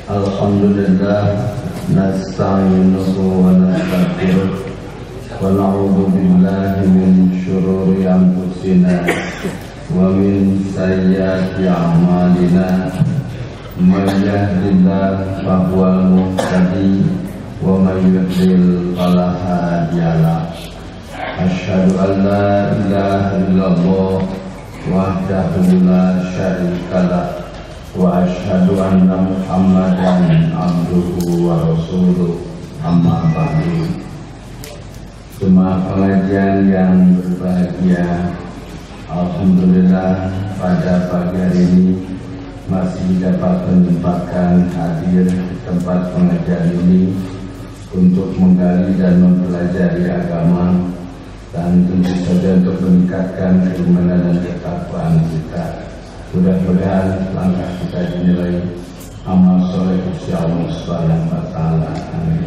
Alhamdulillah nasta'inuhu wa nastaghfiruh wa na'udzu billahi min syururi anfusina wa min sayyiati a'malina may yahdihillahu fahuwal muhtadi wa may yudlil fala hadiyalah. Asyhadu an la ilaha illallah wahdahu la syarikalah wa asyhadu anna Muhammadan abduhu wa rasuluh. Amma ba'du. Jemaah pengajian yang berbahagia, alhamdulillah pada pagi hari ini masih dapat menyempatkan hadir di tempat pengajian ini untuk menggali dan mempelajari agama dan tentu saja untuk meningkatkan keimanan dan ketakwaan kita. Mudah-mudahan langkah kita dinilai amal soleh Gusti Allah Subhanahu wa taala. Amin.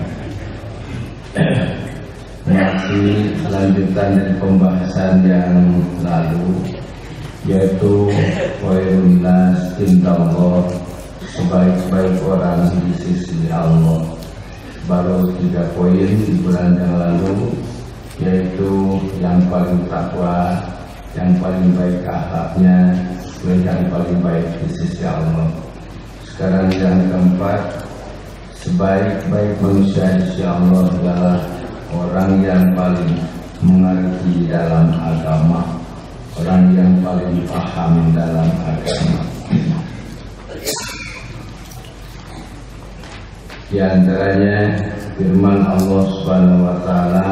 Masih lanjutan dari pembahasan yang lalu, yaitu khairun nas indallah, sebaik-baik orang di sisi Allah. Baru 3 poin di bulan yang lalu, yaitu yang paling takwa, yang paling baik akhlaknya, yang paling baik di sisi Allah. Sekarang yang keempat, sebaik-baik manusia di sisi Allah adalah orang yang paling mengerti dalam agama, orang yang paling paham dalam agama. Di antaranya firman Allah Subhanahu wa taala,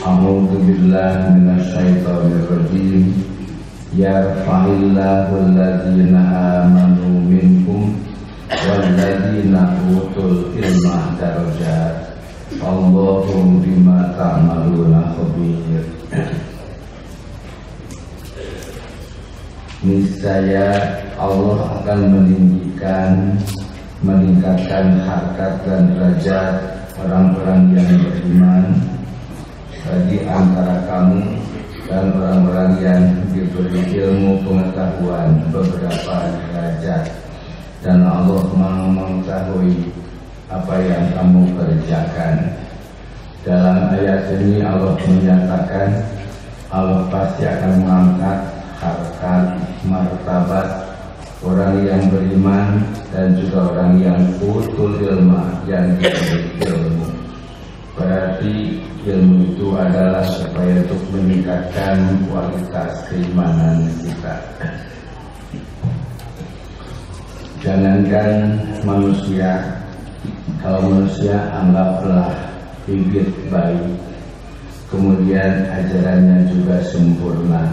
a'udzu billahi minasyaitonir rajim. Yarfa'illahu alladhina amanu minkum walladhina utul ilma darajat. Allahu bima ta'maluna khabir. Niscaya Allah akan meningkatkan harkat dan derajat orang-orang yang beriman di antara kamu dan orang-orang yang diberi ilmu pengetahuan beberapa derajat, dan Allah Maha mengetahui apa yang kamu kerjakan. Dalam ayat ini Allah menyatakan Allah pasti akan mengangkat harkat martabat orang yang beriman dan juga orang yang utul ilma, yang diberi ilmu. Berarti ilmu itu adalah supaya untuk meningkatkan kualitas keimanan kita. Jangankan manusia, kalau manusia anggaplah bibit bayi, kemudian ajarannya juga sempurna.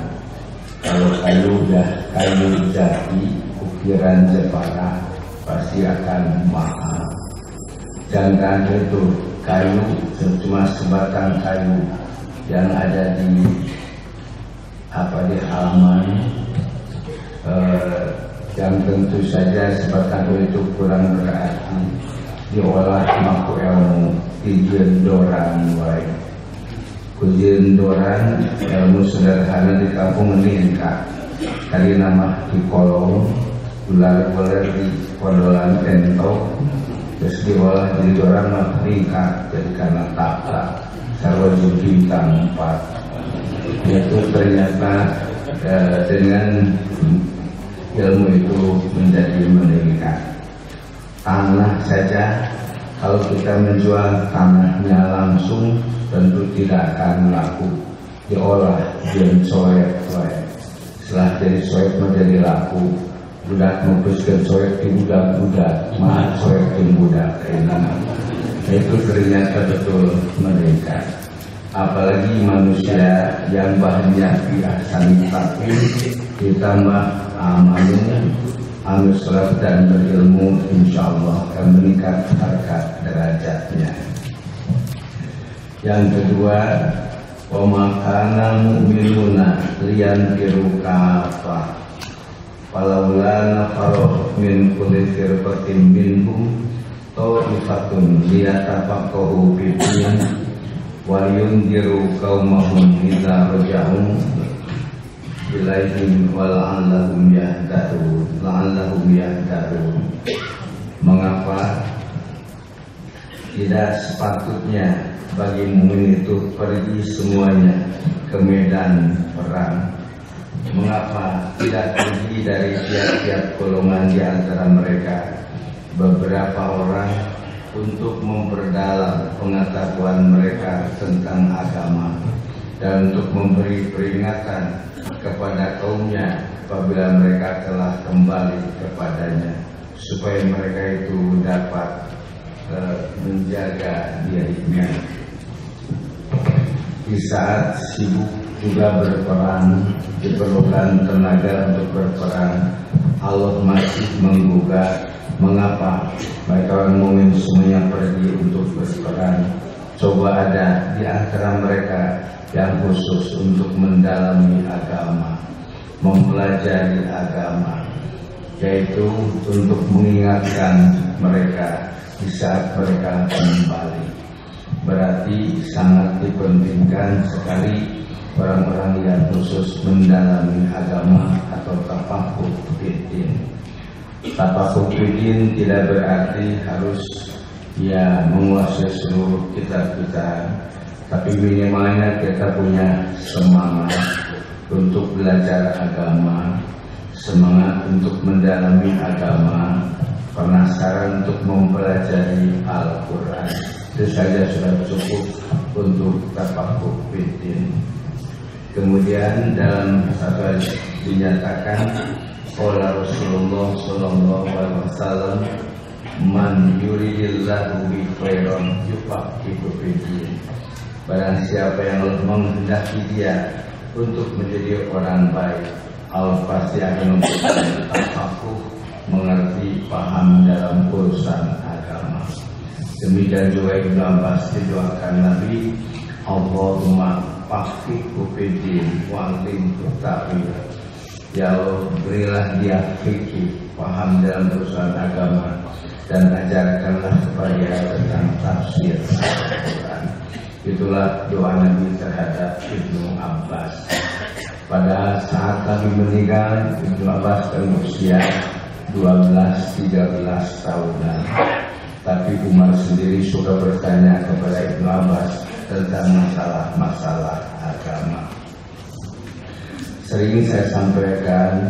Kalau kayu udah kayu jati, ukiran Jepara, pasti akan mahal. Jangan itu kayu cuma sebatang kayu yang ada di halaman, yang tentu saja sebatang kayu itu kurang berarti, diolah mampu ilmu dijendoran wae. Kujendoran ilmu sederhana di kampung meningkat kali nama di kolong ular-ular di kodolan tento, terus diolah jadi orang meningkat jadi karena tata sarwa bintang 4. Itu ternyata dengan ilmu itu menjadi meningkat. Tanah saja, kalau kita menjual tanahnya langsung tentu tidak akan laku, diolah jadi soek. Setelah jadi soek menjadi laku, budak membuskan soek di budak-budak, mah soek di budak. Itu ternyata betul meningkat. Apalagi manusia yang banyak biasanya taklim ditambah amalnya, anugerah dan berilmu, insya Allah akan meningkat harkat derajatnya. Yang kedua, wamakana mu'minuna liyanfiru kafah falaula nafaroh min kulli firqatin minhum ta'ifatun liyatafaqahu fid-din wa yunziru qaumahum idza raja'u ilaihim wa la'allahum yahtadun. Mengapa tidak sepatutnya bagi mukmin itu pergi semuanya ke medan perang? Mengapa tidak pergi dari tiap-tiap golongan di antara mereka beberapa orang untuk memperdalam pengetahuan mereka tentang agama dan untuk memberi peringatan kepada kaumnya apabila mereka telah kembali kepadanya, supaya mereka itu dapat menjaga dirinya. Di saat sibuk juga berperang, diperlukan tenaga untuk berperang, Allah masih menggugat mengapa mereka orang mukmin semuanya pergi untuk berperang. Coba ada di antara mereka yang khusus untuk mendalami agama, mempelajari agama, yaitu untuk mengingatkan mereka di saat mereka kembali. Berarti sangat dipentingkan sekali orang-orang yang khusus mendalami agama atau tafaqquh fiddin. Tafaqquh fiddin tidak berarti harus menguasai seluruh kitab-kitab, tapi minimalnya kita punya semangat untuk belajar agama, semangat untuk mendalami agama, penasaran untuk mempelajari Al-Quran. Itu saja sudah cukup untuk tafaqquh fiddin. Kemudian dalam satu hadis dinyatakan qala Rasulullah sallallahu alaihi wasallam, man yuridillahu bi khairan yufaqihu fiddin. Barang siapa yang Allah menghendaki dia untuk menjadi orang baik, Allah pasti akan memberikan tafaqquh, mengerti, paham dalam urusan agama. Demikian juga Ibnu Abbas didoakan Nabi, Allahumma faqihhu fiddin wa'allimhu ta'wil. Ya Allah, berilah dia fikih, paham dalam urusan agama, dan ajarkanlah kepada dia tentang tafsir Al-Quran. Itulah doa Nabi terhadap Ibnu Abbas. Pada saat Nabi meninggal, Ibnu Abbas berusia 12-13 tahunan. Tapi Umar sendiri suka bertanya kepada Ibnu Abbas tentang masalah-masalah agama. Sering saya sampaikan,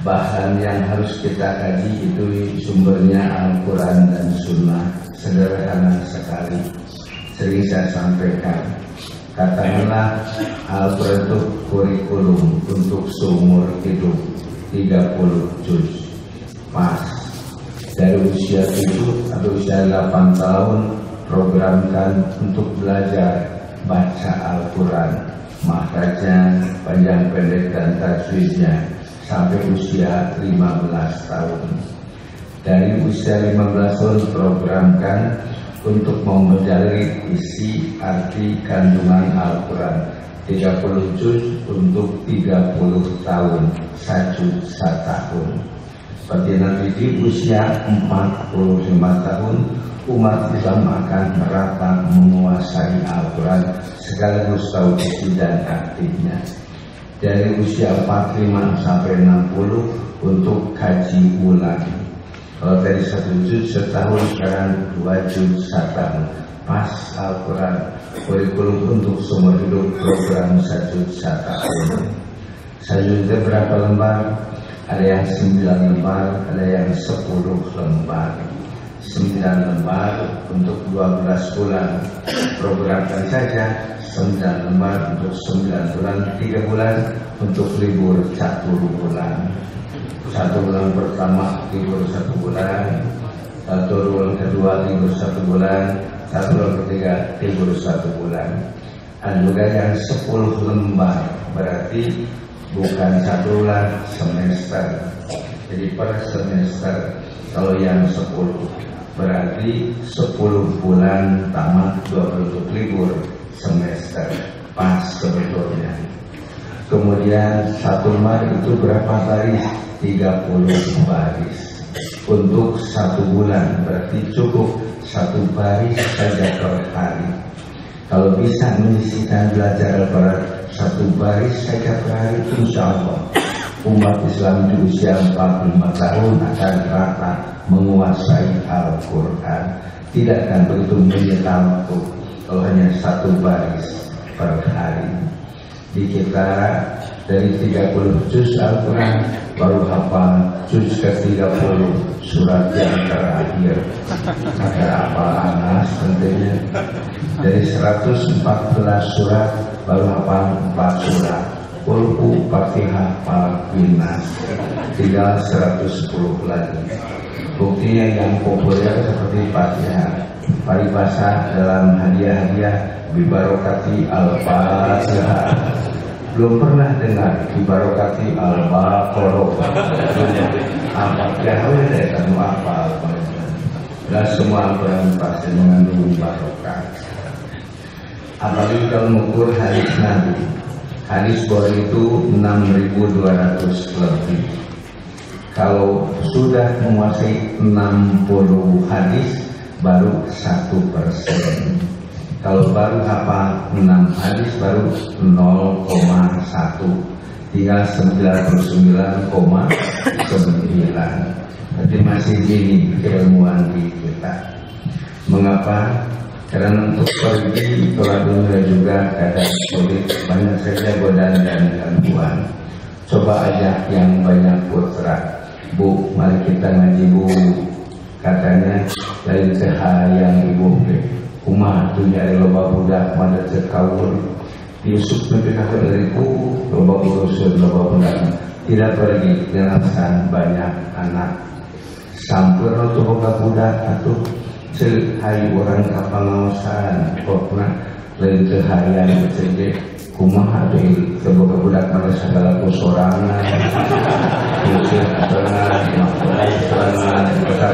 bahan yang harus kita kaji itu sumbernya Al-Quran dan Sunnah. Sederhana sekali. Sering saya sampaikan, katakanlah Al-Quran itu kurikulum untuk seumur hidup 30 juz. Pas dari usia 7 atau usia 8 tahun programkan untuk belajar baca Al-Quran, makhrajnya, panjang pendek dan tajwidnya sampai usia 15 tahun. Dari usia 15 tahun programkan untuk mempelajari isi arti kandungan Al-Quran 30 juz untuk 30 tahun, 1 tahun. Seperti nanti di usia 45 tahun umat Islam akan merata menguasai Al-Quran sekaligus tahu isi dan artinya. Dari usia 45 sampai 60 untuk kaji ulang. Kalau dari 1 juz setahun, sekarang 2 juz setahun. Pas Al-Quran, kurikulum untuk seumur hidup, program 1 juz setahun. Selanjutnya berapa lembar? Ada yang 9 lembar, ada yang 10 lembar. 9 lembar untuk 12 bulan. Programkan saja 9 lembar untuk 9 bulan, 3 bulan untuk libur 1 bulan. 1 bulan pertama libur 1 bulan, 1 bulan kedua libur 1 bulan, 1 bulan ketiga libur 1 bulan. Dan juga yang 10 lembar, berarti bukan 1 bulan, semester. Jadi per semester. Kalau yang 10 berarti 10 bulan tamat 20 untuk libur semester. Pas sebetulnya. Kemudian 1 lembar itu berapa baris? 30 baris. Untuk 1 bulan berarti cukup 1 baris saja per hari. Kalau bisa menyisihkan belajar Al-Quran 1 baris saja per hari, insya Allah umat Islam di usia 45 tahun akan rata menguasai Al-Quran. Tidak akan begitu menyita waktu kalau hanya satu baris per hari. Di kita dari 30 juz Al-Quran baru hafal juz ke-30 surat yang terakhir. Ada apa Anas tentunya. Dari 114 surat baru hafal 4 surat. Qul Fatihah Falaq tinggal 110 lagi. Buktinya yang populer seperti Fatihah, paribasa dalam hadiah-hadiah bibarokati Al-Fatihah. Belum pernah dengar bibarokati Al-Baqarah. Al-Fatihah ada kamu apa? Dan semua Al-Quran pasti mengandung barokah. Apalagi kalau mengukur hadis Nabi. Hadis Bukhari itu 6.200 lebih. Kalau sudah menguasai 60 hadis baru 1%. Kalau baru hafal 6 hadis baru 0,1. Tinggal 99,9. Jadi masih gini keilmuan di kita. Mengapa? Karena untuk pergi sholat dunia juga kadang sulit, banyak saja godaan dan gangguan. Coba ajak yang banyak putra, Bu, mari kita ngaji Bu. Katanya lain yang ibu kumah dunia loba budak mana cekawur Yusuf memperkasa dari ku loba urusun loba budak tidak pergi dengan banyak anak sampurna tuh budak atau hai orang kapal ngawasan pokoknya lain keharian saja kumaha tuh semoga budak malah segala kusorangan kusir serangan maksudnya serangan besar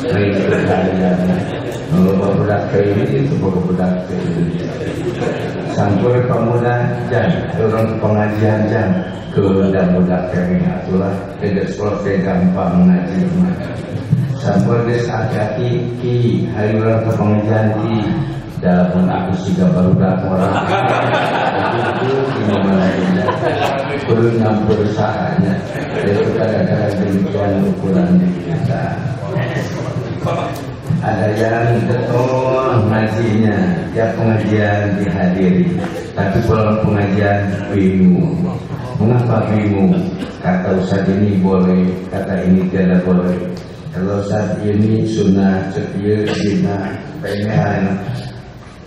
lain keharian semoga budak kayak ini semoga budak kayak ini sampai pemuda dan orang pengajian jam ke budak kayak ini itulah tidak sekolah gampang ngaji sampai des hati-hati ki hari orang ke pengajian ki dalam aku juga baru dah orang itu gimana ya perlu nyampur sahanya itu kadang-kadang demikian ukuran di kita. Ada yang betul ngajinya ya pengajian dihadiri tapi pulang pengajian bingung. Mengapa bingung? Kata Ustaz ini boleh, kata ini tidak boleh. Kalau saat ini sunnah setia dina pengen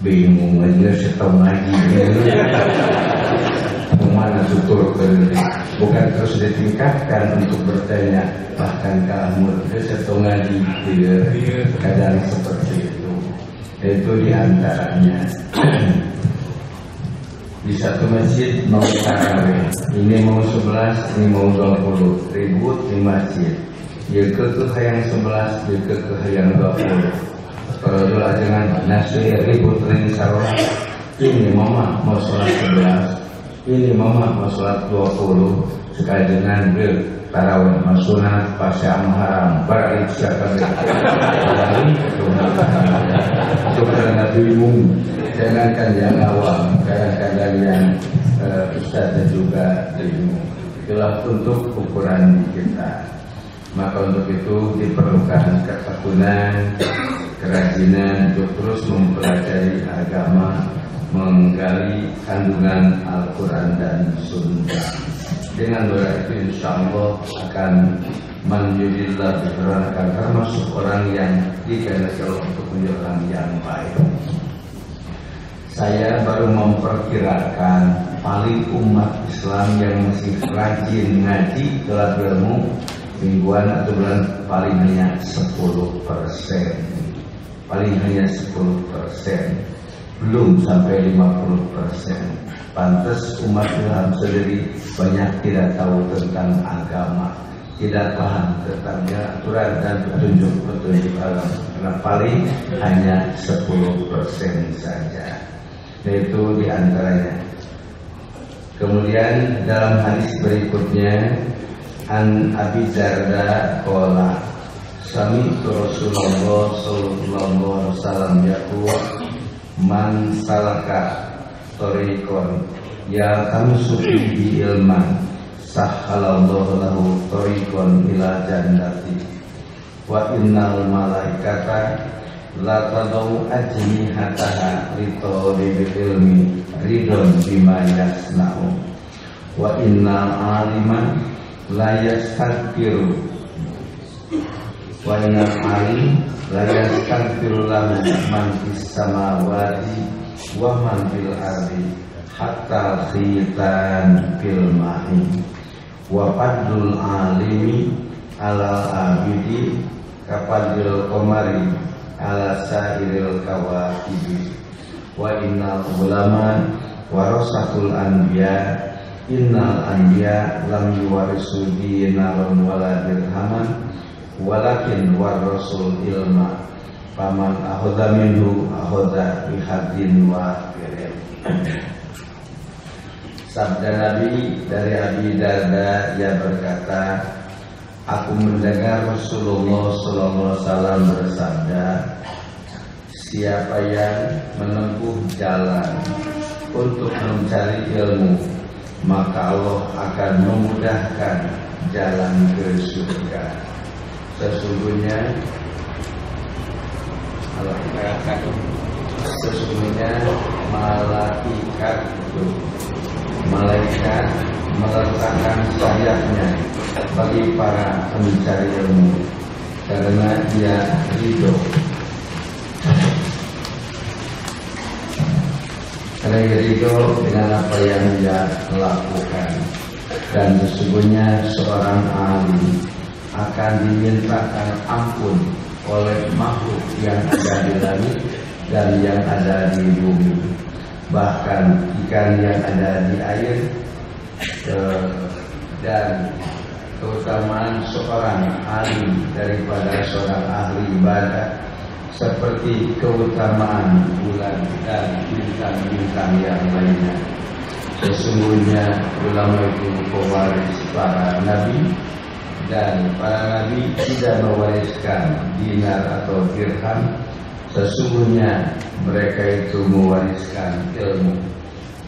bingung aja setahun ngaji kemana tutur bukan terus ditingkatkan untuk bertanya bahkan kamu setahun ngaji kadang seperti itu diantaranya. Di satu masjid mau tarawih ini mau 11 ini mau 20 ribut di masjid ya ke yang 11 ya ke yang 20. Kalau dulu dengan nasi ribut ring sarwa ini mama mau sholat 11 ini mama mau sholat 20 sekali dengan tarawih masunat pasca haram berisyakar itu karena bingung jangankan yang awam kadang-kadang yang ustadz juga bingung. Itulah untuk ukuran kita. Maka untuk itu diperlukan ketekunan, kerajinan untuk terus mempelajari agama, menggali kandungan Al-Quran dan Sunnah. Dengan doa itu insya Allah akan menjadilah diperanakan termasuk orang yang dikehendaki untuk menjadi orang yang baik. Saya baru memperkirakan paling umat Islam yang masih rajin ngaji telah ilmu mingguan atau bulan paling hanya 10%. Paling hanya 10%. Belum sampai 50%. Pantas umat Islam sendiri banyak tidak tahu tentang agama, tidak paham tentang aturan dan petunjuk-petunjuk agama. Karena paling hanya 10% saja. Itu diantaranya. Kemudian dalam hadis berikutnya An Abi Darda qala sami'tu Rasulullah sallallahu alaihi wasallam yaqul man salaka tariqan ya tamsuku bi ilman sahhalallahu lahu thariqan ila jannati wa innal malaikata la tadau ajnihataha li talibil ilmi ridon bima yasna'u wa innal aliman la yastakbiru wa innal alim la yastakbiru lahu man fis samawati wa man fil ardi hatta khitan fil ma'i wa fadlul alimi alal abidi kapadil qamari ala sairil kawakibi wa innal ulama warasatul anbiya innal anbiya lam yuwarisu dinaron wala dirhaman walakin warasul ilma paman ahodha minhu ahodha bihadin wa firin. Sabda Nabi dari Abi Darda, ia berkata, aku mendengar Rasulullah SAW bersabda, siapa yang menempuh jalan untuk mencari ilmu, maka Allah akan memudahkan jalan ke surga. Sesungguhnya malaikat meletakkan sayapnya bagi para pencari ilmu karena dia ridho, dengan apa yang dia lakukan. Dan sesungguhnya seorang alim akan dimintakan ampun oleh makhluk yang ada di langit dan yang ada di bumi, bahkan ikan yang ada di air. Dan keutamaan seorang alim daripada seorang ahli ibadah seperti keutamaan bulan dan bintang-bintang yang lainnya. Sesungguhnya ulama itu pewaris para nabi, dan para nabi tidak mewariskan dinar atau dirham. Sesungguhnya mereka itu mewariskan ilmu.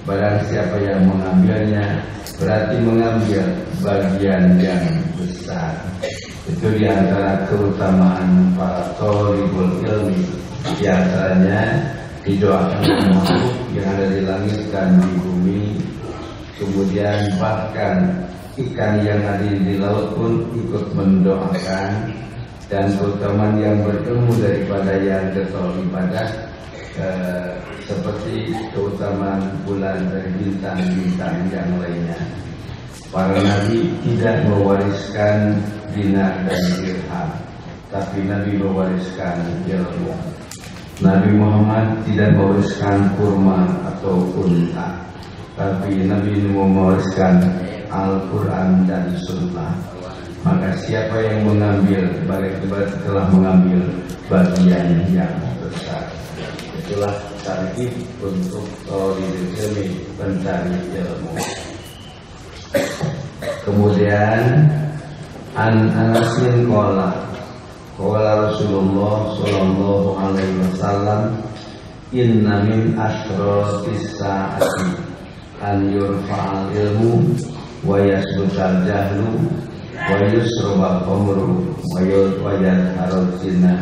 Barang siapa yang mengambilnya berarti mengambil bagian yang besar. Itu diantara keutamaan para thalibul ilmi. Biasanya didoakan makhluk yang ada di langit dan di bumi. Kemudian bahkan ikan yang ada di laut pun ikut mendoakan. Dan keutamaan yang berilmu daripada yang getol ibadah, seperti keutamaan bulan dari bintang-bintang yang lainnya. Para nabi tidak mewariskan dinar dan dirham, tapi Nabi mewariskan ilmu. Nabi Muhammad tidak mewariskan kurma atau unta, tapi Nabi mewariskan Al-Quran dan Sunnah. Maka siapa yang mengambil, telah mengambil bagian yang besar. Itulah tarikh untuk thalibul ilmi, pencari ilmu. Kemudian Anasin qala Rasulullah sallallahu alaihi wasallam, inna min asratis saati an yurfa'al ilmu wa yasbutal jahlu wa yusrabal qamru wa yadharul zina.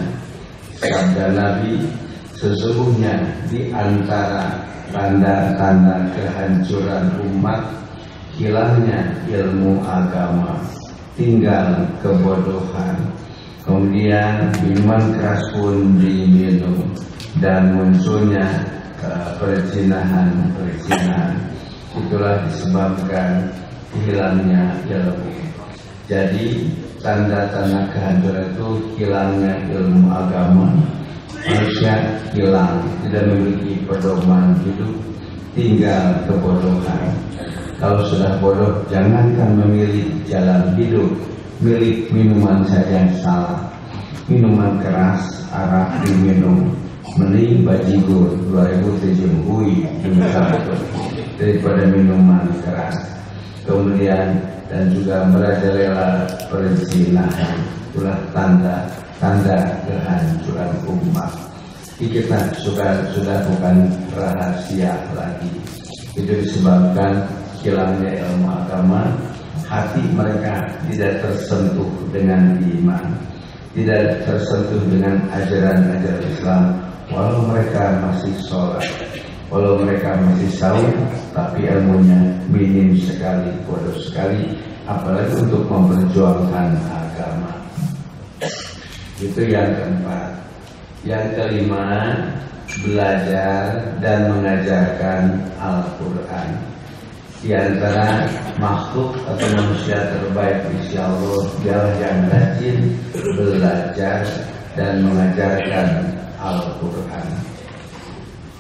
Sabda Nabi, sesungguhnya di antara tanda-tanda kehancuran umat hilangnya ilmu agama, tinggal kebodohan, kemudian minuman keras pun diminum, dan munculnya perzinahan. Itulah disebabkan hilangnya ilmu. Jadi tanda-tanda kehancuran itu hilangnya ilmu agama. Manusia hilang, tidak memiliki pedoman hidup, tinggal kebodohan. Kalau sudah bodoh, jangankan memilih jalan hidup, milik minuman saja salah. Minuman keras, arak diminum, mending bajigur 2007 hui daripada minuman keras. Kemudian dan juga merajalela perzinahan. Itulah tanda kehancuran umat. Kita sudah bukan rahasia lagi. Itu disebabkan hilangnya ilmu agama, hati mereka tidak tersentuh dengan iman, tidak tersentuh dengan ajaran-ajaran Islam, walau mereka masih sholat, walau mereka masih saum, tapi ilmunya minim sekali, bodoh sekali, apalagi untuk memperjuangkan agama. Itu yang keempat. Yang kelima, belajar dan mengajarkan Al-Quran. Di antara makhluk atau manusia terbaik insya Allah dialah yang rajin belajar dan mengajarkan Al-Quran.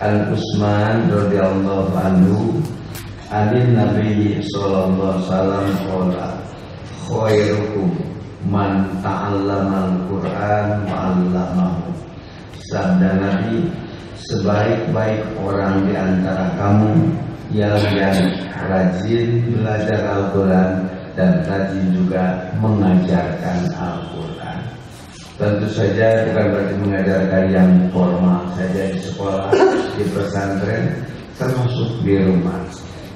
Al-Utsman radhiyallahu anhu anin Nabi sallallahu alaihi wasallam qala khairukum man ta'allama al-Quran wa 'allamahu. Sabda Nabi, sebaik-baik orang di antara kamu yang rajin belajar Al-Quran dan rajin juga mengajarkan Al-Quran. Tentu saja bukan berarti mengajarkan yang formal saja di sekolah, di pesantren, termasuk di rumah.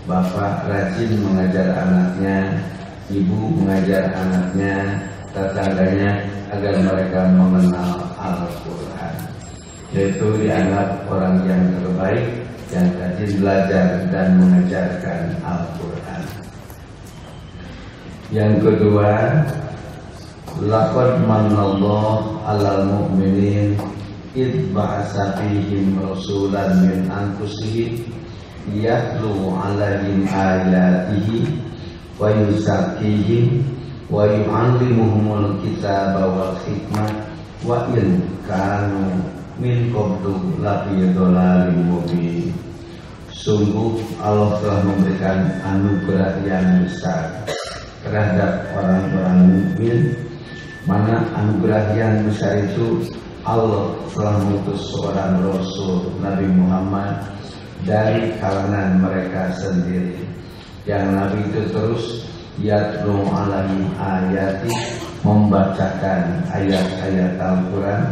Bapak rajin mengajar anaknya, ibu mengajar anaknya, tetangganya agar mereka mengenal Al-Quran. Yaitu dianggap orang yang terbaik yang rajin belajar dan mengajarkan Al-Quran. Yang kedua, laqad manallahu 'alal mu'minin id ba'atsa fihim rasulan min anfusihim yatlu 'alaihim ayatihi wa yuzakkihim wa yu'allimuhumul kitaba wal hikmah wa in kanu min qablu lafi dhalalin mubin. Sungguh Allah telah memberikan anugerah yang besar terhadap orang-orang mukmin, mana anugerah yang besar itu Allah telah mengutus seorang Rasul Nabi Muhammad dari kalangan mereka sendiri, yang Nabi itu terus yatlu alaihi ayati, membacakan ayat-ayat Al-Quran,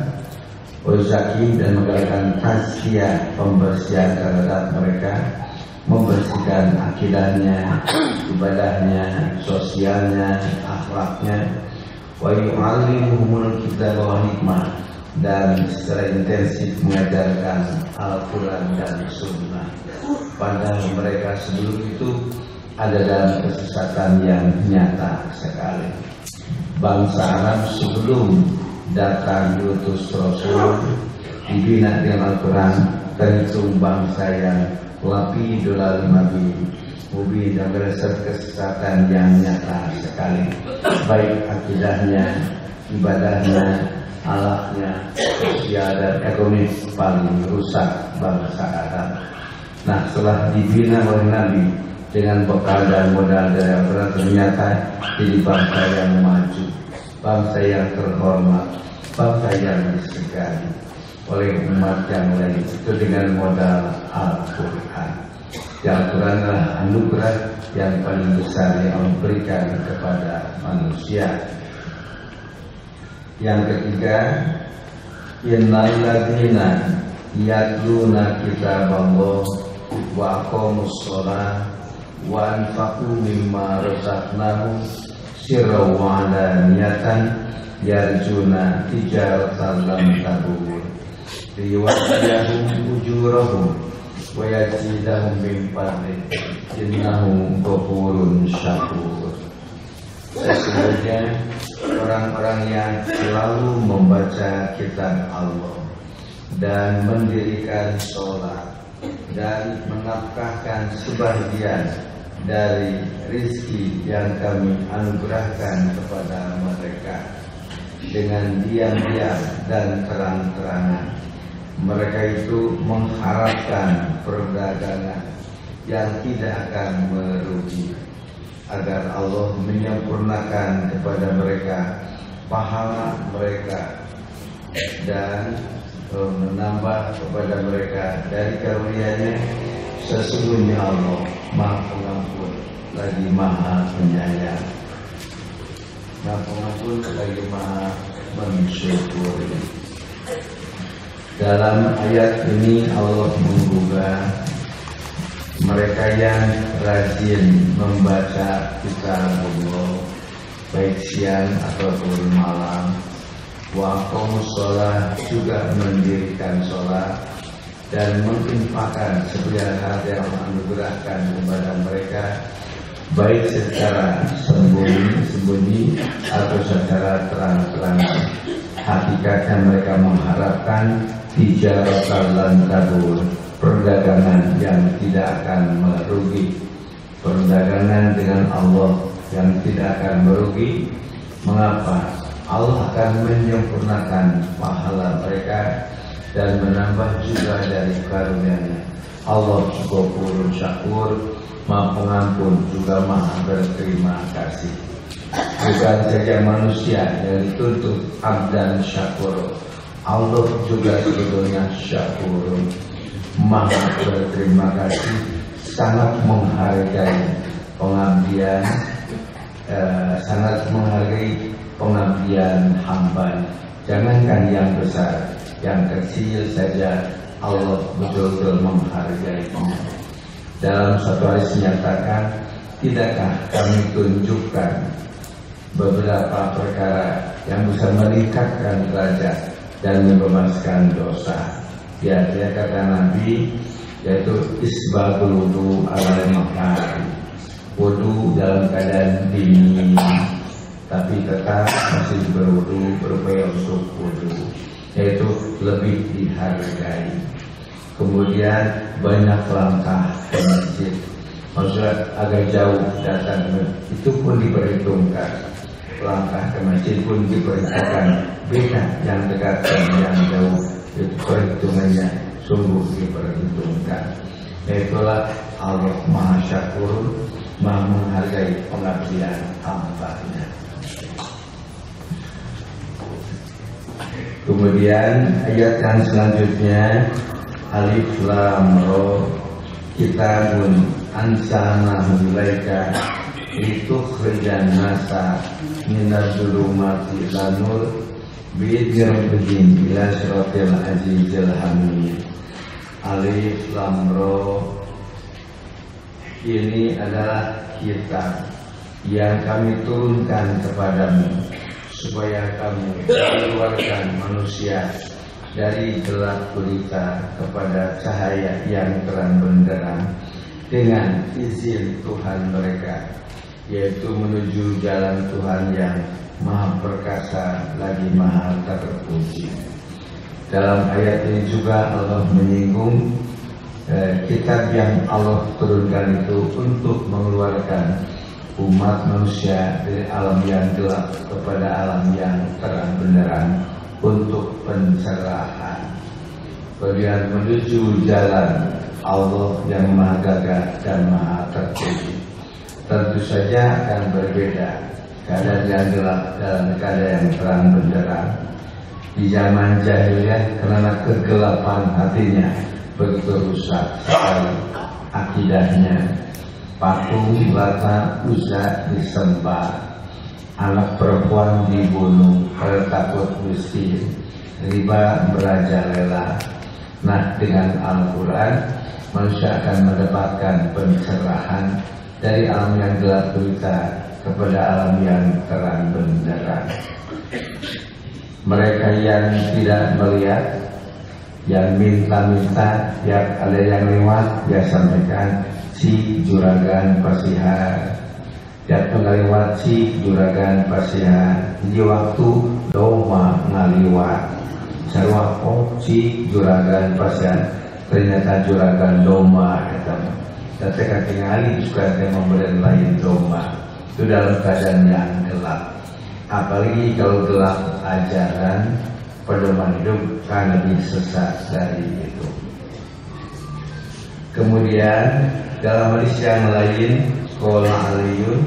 uzaki, dan mengadakan tazkiyah, pembersihan terhadap mereka, membersihkan akidahnya, ibadahnya, sosialnya, akhlaknya, wa yu'allimuhumul kitaba wal hikmah, dan secara intensif mengajarkan Al-Quran dan Sunnah. Padahal mereka sebelum itu ada dalam kesesatan yang nyata sekali. Bangsa Arab sebelum datang diutus Rasul dibina dengan Al-Quran, terhitung bangsa yang lapi dolal mabi mubi dan berasal kesesatan yang nyata sekali, baik akidahnya, ibadahnya, alaknya, sosial dan ekonomi paling rusak bangsa Arab. Nah, setelah dibina oleh Nabi dengan bekal dan modal dari Al-Quran, ternyata jadi bangsa yang maju, bangsa yang terhormat, bangsa yang disegani oleh umat yang lain, itu dengan modal Al-Quran. Al-Quran adalah anugerah yang paling besar yang Allah berikan kepada manusia. Yang ketiga, innal ladzina yatluna kitaballah wa aqamus shalah wa anfaqu mimma razaqnahum sirran wa 'alaniyatan yarjuna tijaratan lam tabur liwa'dahum ujurahum wa yazidahum min fadlih innahu ghafurun syakur. Sesungguhnya orang-orang yang selalu membaca kitab Allah dan mendirikan sholat dan menafkahkan sebahagian dari rizki yang kami anugerahkan kepada mereka dengan diam-diam dan terang-terangan, mereka itu mengharapkan perdagangan yang tidak akan merugi, agar Allah menyempurnakan kepada mereka pahala mereka dan menambah kepada mereka dari karunia-Nya. Sesungguhnya Allah Maha Pengampun lagi Maha Penyayang, Maha Pengampun lagi Maha Mensyukuri. Dalam ayat ini Allah menggugah mereka yang rajin membaca kitabullah baik siang ataupun malam, wa aqamus shalah juga mendirikan sholat dan menginfakkan sebagian harta yang anugerahkan kepada mereka baik secara sembunyi atau secara terang-terangan. Hakikatnya mereka mengharapkan tijaratan lan tabur, perdagangan yang tidak akan merugi, perdagangan dengan Allah yang tidak akan merugi. Mengapa? Allah akan menyempurnakan pahala mereka dan menambah juga dari karunia-Nya. Allah Ghafurun Syakur, Maha Pengampun juga Maha berterima kasih. Bukan saja manusia yang dituntut abdan syakur, Allah juga sebetulnya syakur, Maha berterima kasih, sangat menghargai pengabdian, sangat menghargai pengabdian hamba. Jangankan yang besar, yang kecil saja Allah betul-betul menghargainya. Dalam satu hadis menyatakan, tidakkah kami tunjukkan beberapa perkara yang bisa meningkatkan derajat dan membebaskan dosa. Ya, dia kata Nabi, yaitu isbagul wudu ala makari, wudu dalam keadaan dingin tapi tetap masih berwudu, berupaya untuk wudu, yaitu lebih dihargai. Kemudian banyak langkah ke masjid, maksudnya agak jauh datang, itu pun diperhitungkan. Langkah ke masjid pun diperhitungkan. Beda yang dekat dan yang jauh, itu perhitungannya sungguh diperhitungkan. Itulah Allah Maha Syakur, Maha menghargai pengabdian hamba-Nya. Kemudian ayat yang selanjutnya, Alif Lam Ra, kitabun anzalnahu ilaika litukhrijan nasa minadh dhulumati ilan nur bi'izni rabbihim ila siratil azizil hamid. Alif Lam Ra, ini adalah kitab yang kami turunkan kepadamu supaya kamu mengeluarkan manusia dari gelap gulita kepada cahaya yang terang benderang dengan izin Tuhan mereka, yaitu menuju jalan Tuhan yang Maha Perkasa lagi Maha Terpuji. Dalam ayat ini juga Allah menyinggung kitab yang Allah turunkan itu untuk mengeluarkan umat manusia dari alam yang gelap kepada alam yang terang benderang untuk pencerahan, kemudian menuju jalan Allah yang Maha Gagah dan Maha Terpuji. Tentu saja akan berbeda keadaan yang gelap dalam keadaan yang terang benderang. Di zaman jahiliyah, karena kegelapan hatinya begitu rusak sekali akidahnya. Patung Lata Uzza disembah, anak perempuan dibunuh karena takut miskin, riba merajalela. Nah, dengan Al-Quran manusia akan mendapatkan pencerahan dari alam yang gelap gulita kepada alam yang terang benderang. Mereka yang tidak melihat, yang minta-minta, yang ada yang lewat, dia sampaikan si juragan pasihar, jatuh ngaliwat si juragan pasihar. Di waktu doma ngaliwat sarwa si juragan pasihar, ternyata juragan doma tapi katingali juga ada memberi lain doma. Itu dalam keadaan yang gelap. Apalagi kalau gelap ajaran pedoman hidup kan lebih sesat dari itu. Kemudian dalam hadis yang lain, qala Aliyun,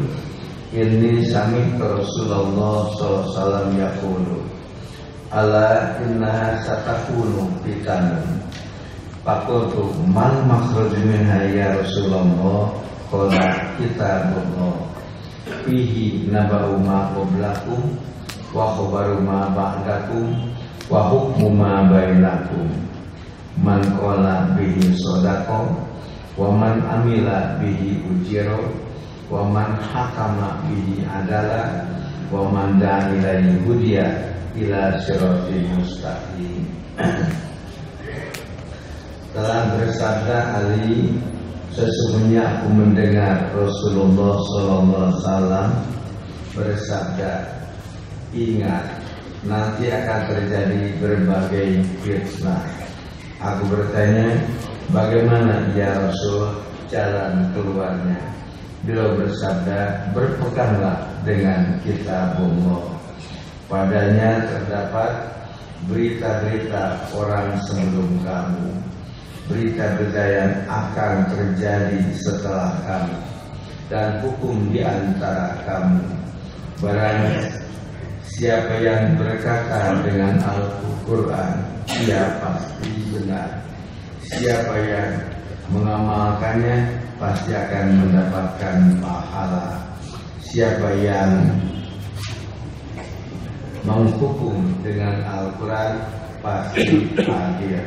inni sami'tu Rasulullah sallallahu alaihi wasallam yaqulu, ala inna satakunu fitanun. Faqultu mal makhraju minha ya Rasulullah? Qala kitabullah fihi naba'u ma qablakum wa khabaru ma ba'dakum wa hukmu ma bainakum. Man qala bihi shadaqah waman amila bihi ujiro, waman hakama bihi adalah, waman da'ilai hudiya ila siratil mustaqim. Telah bersabda Ali, sesungguhnya aku mendengar Rasulullah SAW bersabda, ingat, nanti akan terjadi berbagai fitnah. Aku bertanya, bagaimana ya Rasul jalan keluarnya? Beliau bersabda, berpeganglah dengan kitabullah. Padanya terdapat berita-berita orang sebelum kamu, berita-berita yang akan terjadi setelah kamu, dan hukum di antara kamu. Barang siapa yang berkata dengan Al-Quran, ia pasti benar. Siapa yang mengamalkannya pasti akan mendapatkan pahala. Siapa yang menghukum dengan Al-Quran pasti adil.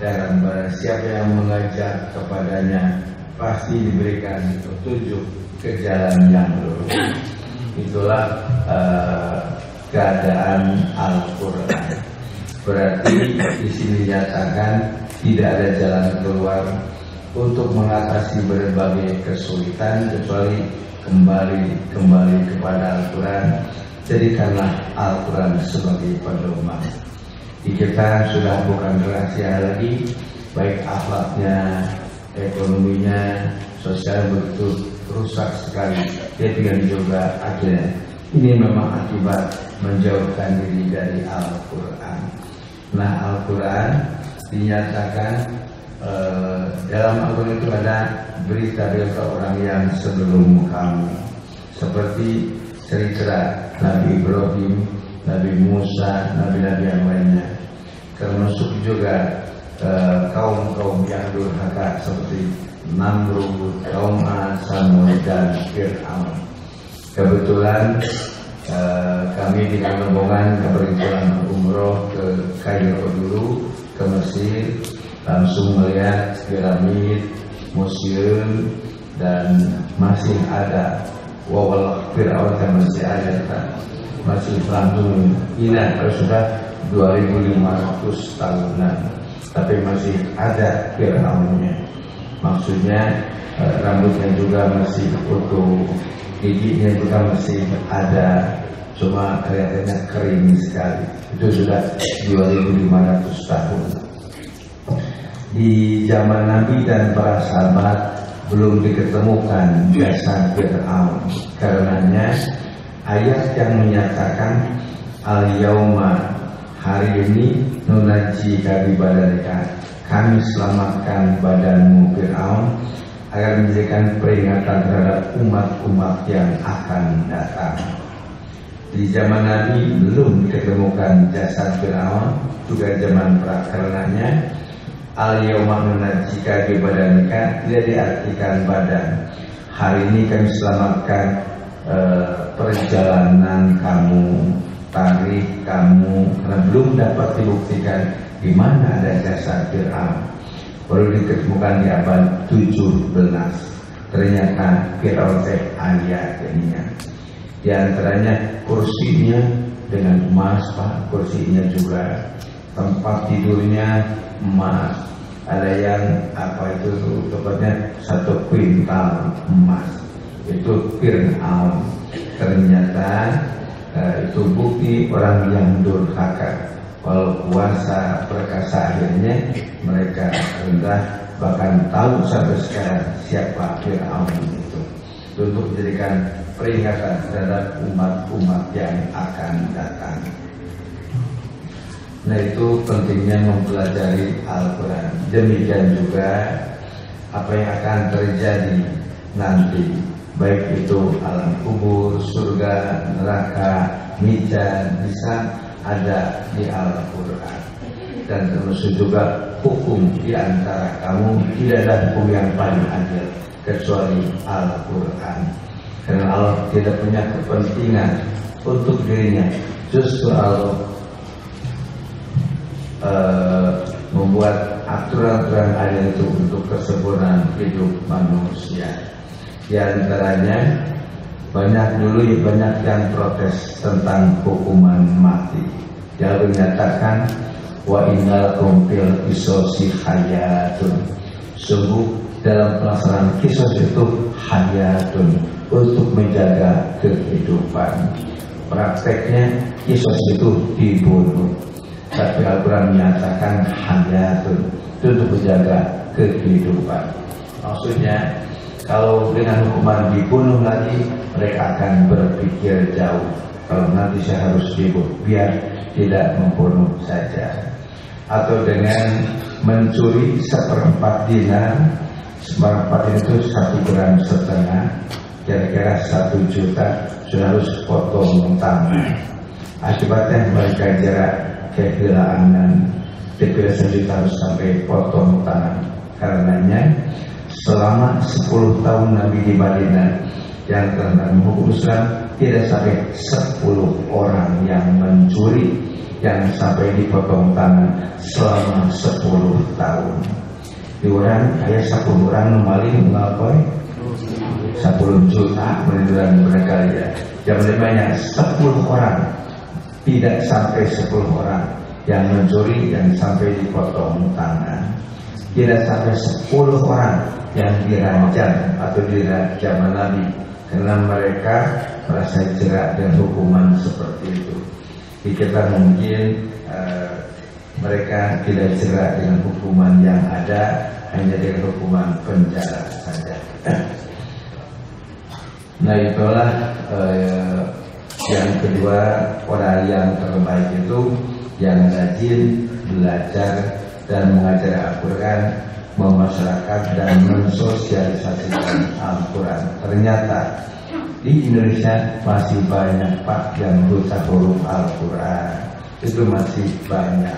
Dan barang siapa yang mengajar kepadanya pasti diberikan petunjuk ke jalan yang lurus. Itulah keadaan Al-Quran. Berarti di sini dinyatakan tidak ada jalan keluar untuk mengatasi berbagai kesulitan kecuali kembali kepada Al-Quran. Jadikanlah Al-Quran sebagai pedoman. Di kita sudah bukan rahasia lagi, baik akhlaknya, ekonominya, sosial betul rusak sekali. Dia tinggal juga akhirnya. Ini memang akibat menjauhkan diri dari Al-Quran. Nah, Al-Quran dinyatakan dalam Al-Quran itu ada berita-berita orang yang sebelum kamu, seperti cerita Nabi Ibrahim, Nabi Musa, nabi-nabi yang lainnya. Termasuk juga kaum-kaum yang durhaka seperti Namrud, kaum Ad, Samud, dan Fir'aun. Kebetulan kami dengan rombongan kebetulan umroh ke Kairo dulu, ke Mesir, langsung melihat piramid, museum, dan masih ada wawal Fir'aun yang masih ada, masih langsung indah. Kalau sudah 2500 tahunan, tapi masih ada Fir'aunnya. Maksudnya rambutnya juga masih utuh, giginya juga masih ada, cuma kelihatannya kering sekali. Itu sudah 2500 tahun. Di zaman Nabi dan para sahabat belum diketemukan jasad Fir'aun. Karenanya ayat yang menyatakan al-yauma, hari ini, nunaji kami badanika, kami selamatkan badanmu Fir'aun, agar menjadikan peringatan terhadap umat-umat yang akan datang. Di zaman Nabi belum ditemukan jasad Fir'aun, juga zaman karenanya al-yauma nunajjika bi badanika tidak diartikan badan. Hari ini kami selamatkan perjalanan kamu, tarikh kamu, karena belum dapat dibuktikan di mana ada jasad Fir'aun. Baru ditemukan di abad 17. Ternyata Fir'aun ayat jadinya. Di antaranya kursinya dengan emas, Pak. Kursinya juga, tempat tidurnya emas. Ada yang tepatnya 1 kuintal emas. Itu Fir'aun. Ternyata itu bukti orang yang durhaka. Walau puasa perkasa akhirnya mereka rendah, bahkan tahu sampai sekarang siapa Fir'aun itu. Untuk menjadikan peringatan terhadap umat-umat yang akan datang. Nah, itu pentingnya mempelajari Al-Quran. Demikian juga apa yang akan terjadi nanti, baik itu alam kubur, surga, neraka, mizan, bisa ada di Al-Quran. Dan termasuk juga hukum di antara kamu, tidak ada hukum yang paling adil kecuali Al-Quran. Karena Allah tidak punya kepentingan untuk dirinya. Justru Allah membuat aturan aturan-aturan ada itu untuk kesempurnaan hidup manusia. Di antaranya banyak yang protes tentang hukuman mati. Dia menyatakan wa innalakum fil qisasi hayatun. Sungguh dalam pelaksanaan kisos itu hayatun, untuk menjaga kehidupan. Prakteknya kisos itu dibunuh, tapi Al-Quran menyatakan hayatun, untuk menjaga kehidupan. Maksudnya kalau dengan hukuman dibunuh lagi, mereka akan berpikir jauh. Kalau nanti saya harus dibunuh, biar tidak membunuh saja. Atau dengan mencuri 1/4 dinar, 1/4 itu 1,5 gram, kira-kira 1 juta, sudah harus potong tangan. Akibatnya mereka jerak, kehilangan DP 1 juta harus sampai potong tangan. Karenanya selama 10 tahun Nabi di Madinah yang tentang hukum Islam, tidak sampai 10 orang yang mencuri yang sampai dipotong tangan selama 10 tahun. Di orang ayah 10 orang maling mengapai 10 juta menentukan mereka ya. Yang banyak 10 orang, tidak sampai 10 orang yang mencuri yang sampai dipotong tangan. Tidak sampai 10 orang yang diranjam atau dirajam Nabi, karena mereka merasa jerak dengan hukuman seperti itu. Di kita mungkin mereka tidak jerak dengan hukuman yang ada, hanya dengan hukuman penjara saja. Nah itulah yang kedua, orang yang terbaik itu yang rajin belajar dan mengajar Al-Quran, memasyarakat dan mensosialisasikan Al-Quran. Ternyata di Indonesia masih banyak Pak yang buta huruf Al-Quran. Itu masih banyak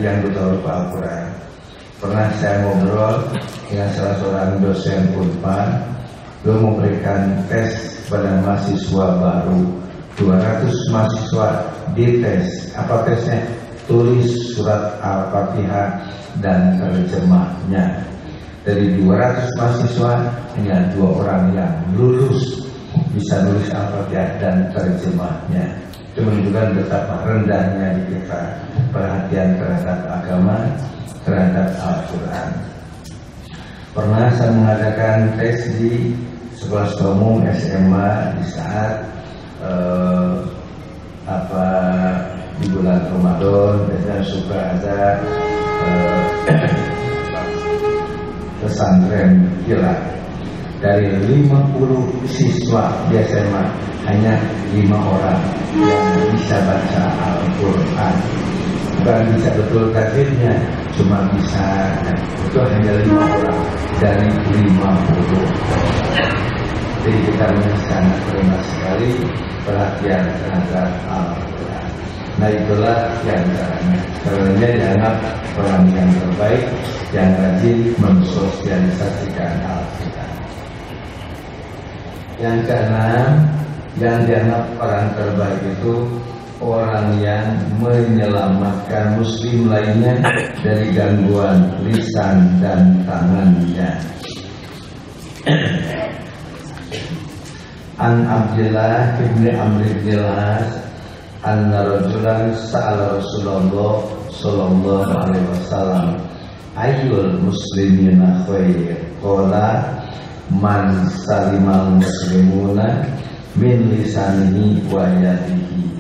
yang buta huruf Al-Quran. Pernah saya ngobrol dengan salah seorang dosen Unpad, beliau memberikan tes pada mahasiswa baru, 200 mahasiswa dites. Apa tesnya? Tulis surat Al-Fatihah dan terjemahnya. Dari 200 mahasiswa hanya 2 orang yang lulus bisa nulis Al-Fatihah dan terjemahnya. Itu menunjukkan betapa rendahnya di kita perhatian terhadap agama, terhadap Al-Quran. Pernah saya mengadakan tes di sekolah umum SMA di saat di bulan Ramadan. Biasanya suka ada pesantren kilat. Dari 50 siswa di SMA hanya 5 orang yang bisa baca Al-Quran. Bukan bisa betul tajwidnya, cuma bisa, itu hanya 5 orang dari 50. Jadi kita sangat rendah sekali perhatian terhadap Al-Quran. Nah itulah yang caranya dianggap orang yang terbaik, yang rajin mensosialisasikan Al-Quran. Yang keenam, yang dianggap orang terbaik itu orang yang menyelamatkan muslim lainnya dari gangguan lisan dan tangannya. An Abdillah bin Amr bin Al-As anna rajulan sa'ala Rasulullah sallallahu alaihi wasallam ayyul muslimina khair, qala man salimal muslimuna min lisanihi wa yadihi.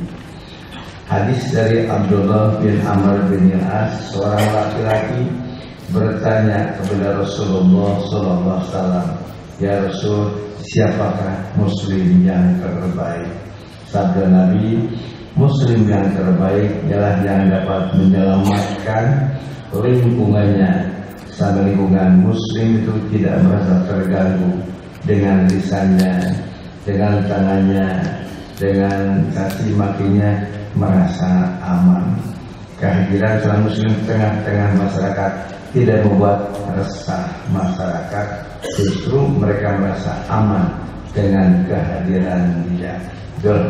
Hadis dari Abdullah bin Amr bin Al-As, seorang laki-laki bertanya kepada Rasulullah sallallahu alaihi wasallam, ya Rasul, siapakah muslim yang terbaik? Sabda Nabi, muslim yang terbaik ialah yang dapat menyelamatkan lingkungannya, sampai lingkungan muslim itu tidak merasa terganggu dengan lisannya, dengan tangannya, dengan caci makinya, merasa aman. Kehadiran seorang muslim tengah-tengah masyarakat tidak membuat resah masyarakat, justru mereka merasa aman dengan kehadiran dia.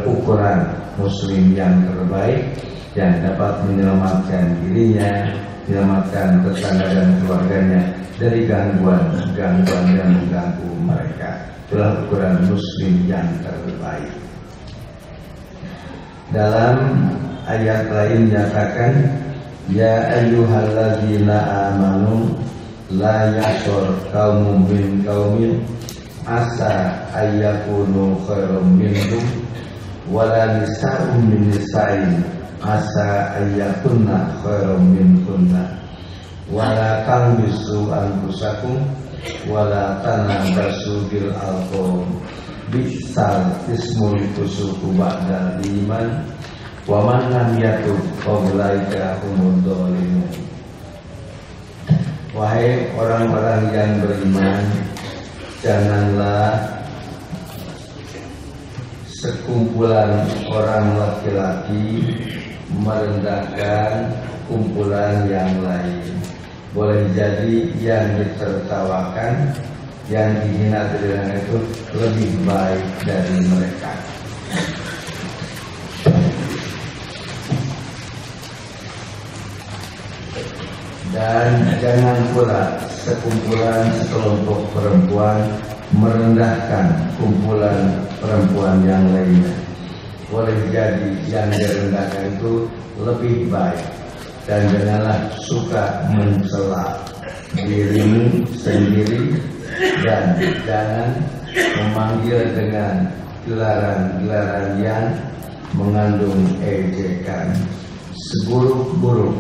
Ukuran muslim yang terbaik yang dapat menyelamatkan dirinya, menyelamatkan tetangga dan keluarganya dari gangguan yang mengganggu mereka. Itulah ukuran muslim yang terbaik. Dalam ayat lain nyatakan, ya ayyuhalladzina amanu la yasur qaumun min qaumin asa ayyakunu khairum minhum wala nisa'un min nisa'in asa ayyakunna khairum minkunna wala tanbisu anfusakum wala tanabasu bil alqab bisal ismul fusuqu ba'dal iman wa man lam yatub fa ulaika humud dhalimun. Wahai orang-orang yang beriman, janganlah sekumpulan orang laki-laki merendahkan kumpulan yang lain. Boleh jadi yang ditertawakan, yang dihina dengan itu lebih baik dari mereka. Dan jangan pula sekelompok perempuan merendahkan kumpulan perempuan yang lainnya. Boleh jadi yang direndahkan itu lebih baik. Dan janganlah suka mencela dirimu sendiri, dan jangan memanggil dengan gelaran-gelaran yang mengandung ejekan. Seburuk-buruk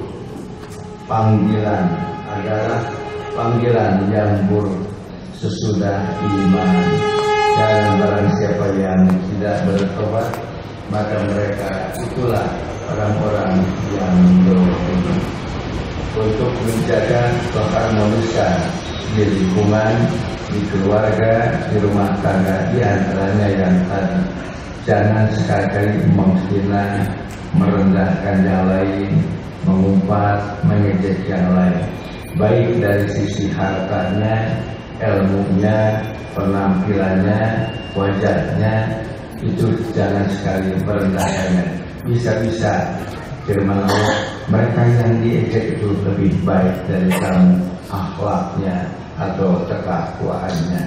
panggilan adalah panggilan yang buruk sesudah iman. Dan barang siapa yang tidak bertobat, maka mereka itulah orang-orang yang berdosa. Untuk menjaga keharmonisan di lingkungan, di keluarga, di rumah tangga, di antaranya yang tadi, jangan sekali-kali menghina, merendahkan yang lain, mengumpat, mengejek yang lain, baik dari sisi hartanya, ilmunya, penampilannya, wajahnya, itu jangan sekali merendahkannya. Bisa-bisa firman Allah, mereka yang diejek itu lebih baik dari kamu akhlaknya atau ketakwaannya.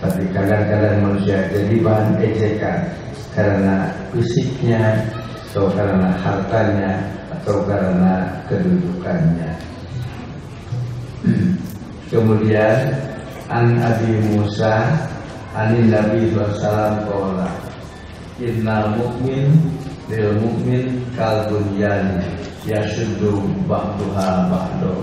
Tapi kadang-kadang manusia jadi bahan ejekan karena fisiknya, atau karena hartanya, atau karena kedudukannya. Kemudian an Abi Musa anin Nabi sallallahu alaihi wasallam, innal mu'min lil mu'min kal bunyan yashuddu ba'daha ba'da.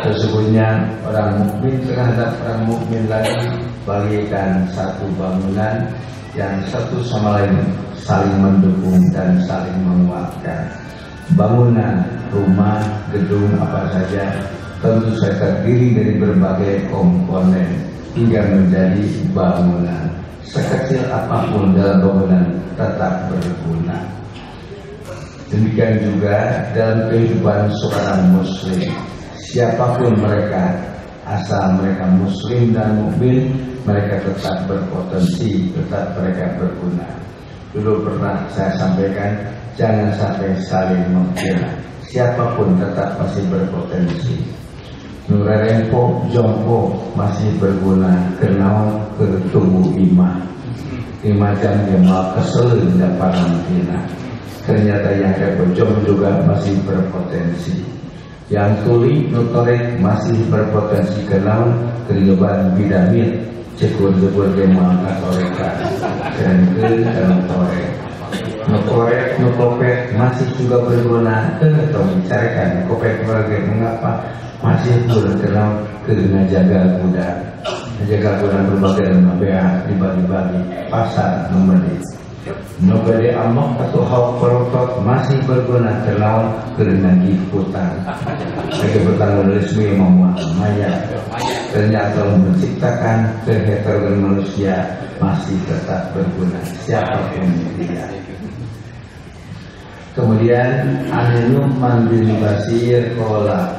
Sesungguhnya orang mukmin terhadap orang mukmin lain bagaikan satu bangunan yang satu sama lain saling mendukung dan saling menguatkan. Bangunan, rumah, gedung apa saja tentu saja terdiri dari berbagai komponen hingga menjadi bangunan. Sekecil apapun dalam bangunan tetap berguna. Demikian juga dalam kehidupan seorang muslim, siapapun mereka, asal mereka muslim dan mukmin, mereka tetap berpotensi, tetap mereka berguna. Dulu pernah saya sampaikan, jangan sampai saling menghina. Siapapun tetap masih berpotensi. Nurerempo jompo masih berguna kenal ke tubuh imah. Imacam dia mau kesel dapat menghina. Ternyata yang kebojong juga masih berpotensi. Yang tuli nutorek masih berpotensi kenal kerileban bidamit. Cekur-cekur dia mau katorekan. Dan torek. Nukopek masih juga berguna. Atau bicarakan kopek keluarga mengapa masih berkenal ke ngajaga kuda. Ngajaga kuda berbagai lembaga dibagi-bagi pasar nomor Nogade amok atau hak perotot masih berguna kenal kerana hutang. Bagi bertanggung resmi maya. Ternyata menciptakan keheterogen manusia masih tetap berguna. Siapapun dia. Kemudian An-Nu'man bin Bashir qala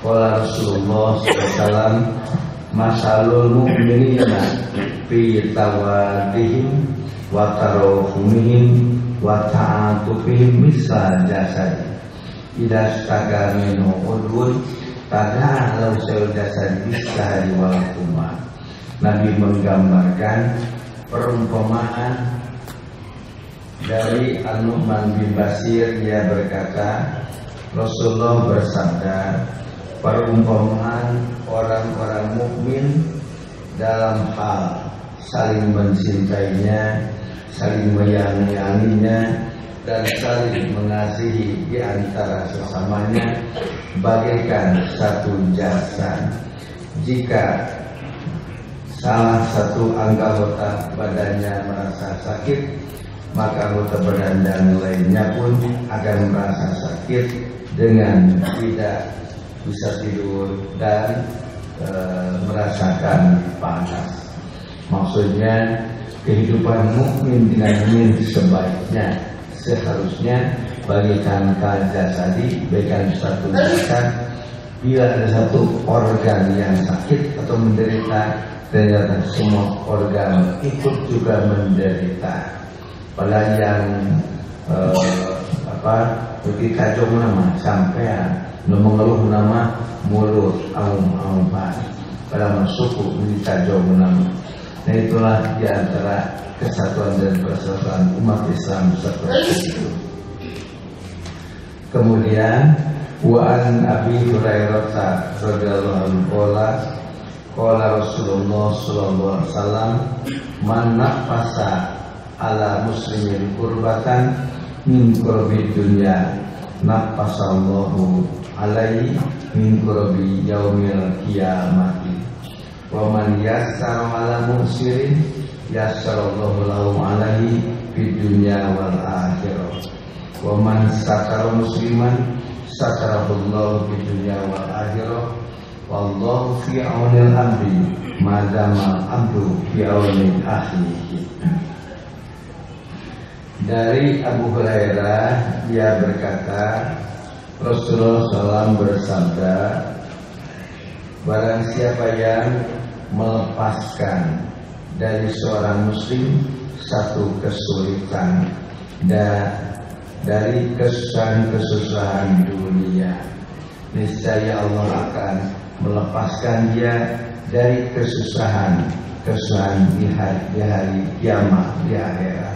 Rasulullah SAW, masalul mu'minina fi tawadihim wa tarahumihim wa ta'atufihim misal jasad idastaga minu udun tada lau saudasad istahari walakuma. Nabi menggambarkan perumpamaan dari An-Nu'man bin Bashir. Dia berkata, Rasulullah bersabda, perumpamaan orang-orang mukmin dalam hal saling mencintainya, saling menyayanginya, dan saling mengasihi di antara sesamanya bagaikan satu jasad. Jika salah satu anggota badannya merasa sakit, maka anggota badan yang lainnya pun akan merasa sakit dengan tidak bisa tidur dan merasakan panas. Maksudnya kehidupan mukmin dengan mukmin sebaiknya seharusnya bagikan jasadi, bagikan satu jasad. Bila ada satu organ yang sakit atau menderita, ternyata semua organ ikut juga menderita. Pada yang begitu kacau nama sampean mengeluh nama mulut aum-auman pada suku ini kacau nama. Nah itulah diantara kesatuan dan persatuan umat Islam seperti itu. Kemudian Wa'an Abi Hurairah radhiyallahu anhu qala Rasulullah sallallahu alaihi wasallam man nafasa ala muslimin kurbatan min kurbi dunya nafasallahu alaihi min kurbi yaumil qiyamati wa man yassara ala musirin yassarallahu lahu alaihi fid dunya wal akhirah wa man satara musliman satarahullahu fid dunya wal akhirah wallahu fi aunil abdi madama abdu fi aunil akhihi. Dari Abu Hurairah, dia berkata, Rasulullah SAW bersabda, barang siapa yang melepaskan dari seorang muslim satu kesulitan dan dari kesusahan dunia, niscaya Allah akan melepaskan dia dari kesusahan di hari kiamat di akhirat.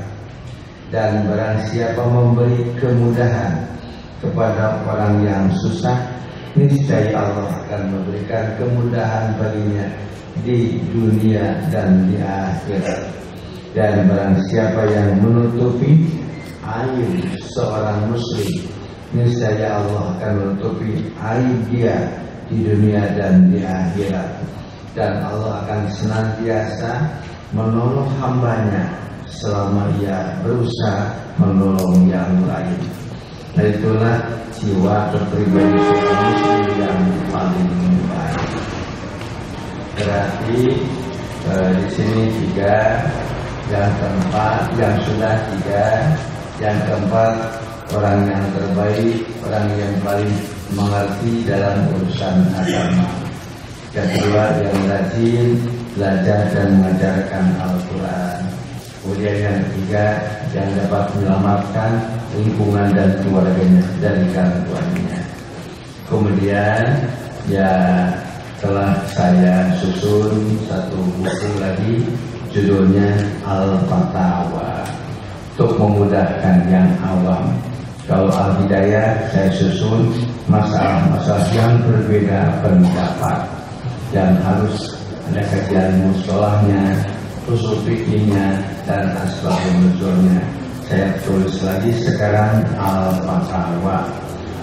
Dan barang siapa memberi kemudahan kepada orang yang susah, niscaya Allah akan memberikan kemudahan baginya di dunia dan di akhirat. Dan barang siapa yang menutupi aib seorang muslim, niscaya Allah akan menutupi aib dia di dunia dan di akhirat. Dan Allah akan senantiasa menolong hambanya selama ia berusaha menolong yang lain. Nah itulah jiwa kepribadian seorang muslim yang paling baik. Berarti di sini 3, yang keempat, yang sudah 3, yang keempat orang yang terbaik, orang yang paling mengerti dalam urusan agama. Yang kedua, yang rajin belajar dan mengajarkan Al-Quran. Kemudian yang ketiga, yang dapat menyelamatkan lingkungan dan keluarganya dari gangguannya. Kemudian ya telah saya susun satu buku lagi, judulnya Al-Fatawa, untuk memudahkan yang awam. Kalau Al-Hidayah saya susun masalah-masalah yang berbeda pendapat, yang harus ada kajian musholahnya, usul fikihnya, dan asbabun nuzulnya. Saya tulis lagi sekarang Al-Fatawa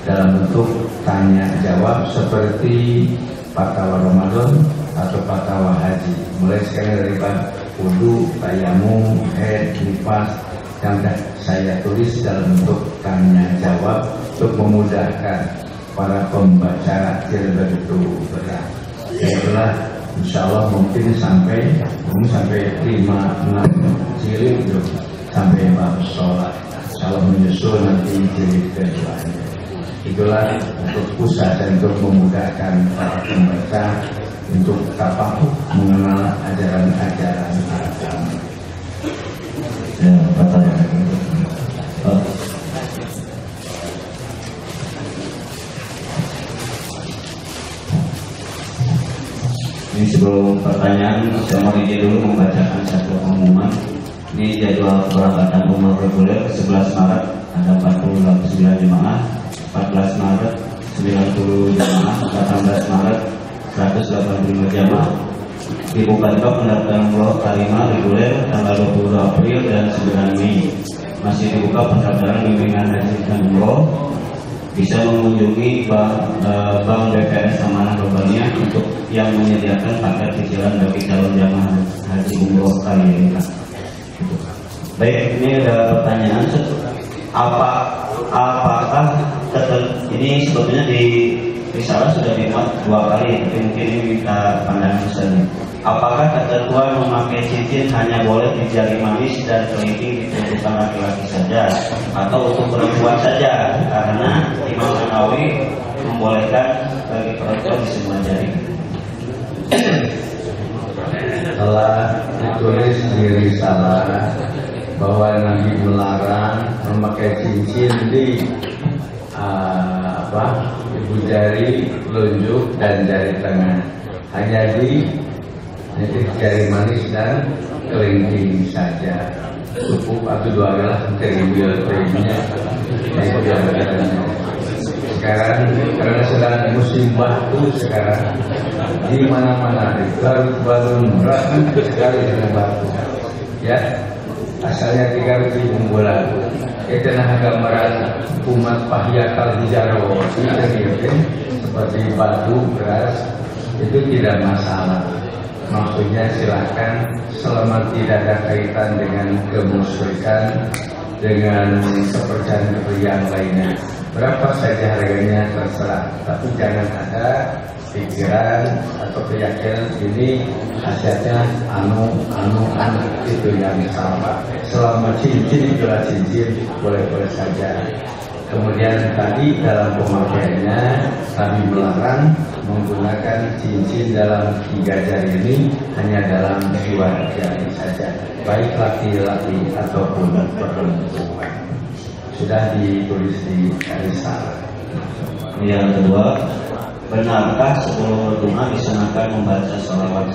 dalam bentuk tanya jawab seperti fatwa Ramadan atau fatwa haji. Mulai sekarang dari bab wudu, tayamum, haid, nifas, yang saya tulis dalam bentuk tanya jawab untuk memudahkan para pembaca tidak begitu berat. Itulah insya Allah mungkin sampai 5-6 jilid itu sampai bab sholat. Insya Allah menyusul nanti jilid keduanya. Itulah untuk usaha dan untuk memudahkan para pembaca untuk tafakuh mengenal ajaran-ajaran agama. Ya, pertanyaan. Ini sebelum pertanyaan, saya mau izin dulu membacakan satu pengumuman. Ini jadwal keberangkatan umroh reguler 11 Maret ada 49 jemaah, 14 Maret 90 jemaah, 18 Maret 185 jemaah. Dibuka juga pendaftaran umroh kelima reguler tanggal 20 April dan 9 Mei. Masih dibuka pendaftaran bimbingan haji dan umroh. Bisa mengunjungi Bank BPS Amanah Robania untuk yang menyediakan paket cicilan bagi calon jamaah haji umroh kali ini. Baik, ini ada pertanyaan. Apakah ini sebetulnya di risalah sudah dimuat 2 kali, tapi mungkin ini minta pandangan misalnya. Apakah ketentuan memakai cincin hanya boleh di jari manis dan kelingking ditunjukkan laki-laki saja atau untuk perempuan saja? Karena Imam Nawawi membolehkan bagi perempuan di semua jari. Telah ditulis di risalah bahwa Nabi melarang memakai cincin di ibu jari, telunjuk dan jari tengah, hanya di jari manis dan kelingking saja. Cukup atau 2 adalah teribilnya. Sekarang karena sedang musim batu sekarang di mana-mana baru murah sekali dengan batu. Ya, asalnya 3.000 bulan. Kita agak merasa umat pahyakal hijau seperti batu beras itu tidak masalah. Maksudnya silahkan selama tidak ada kaitan dengan kemusyrikan, dengan kepercayaan yang lainnya. Berapa saja harganya terserah, tapi jangan ada pikiran atau keyakinan ini hasilnya anu itu yang salah. Selama cincin itulah cincin, boleh-boleh saja. Kemudian tadi dalam pemakaiannya kami melarang menggunakan cincin dalam 3 jari ini, hanya dalam 2 jari saja, baik laki-laki ataupun perempuan. Sudah ditulis di risalah. Yang kedua, benarkah sebelum berdoa disunahkan membaca sholawat?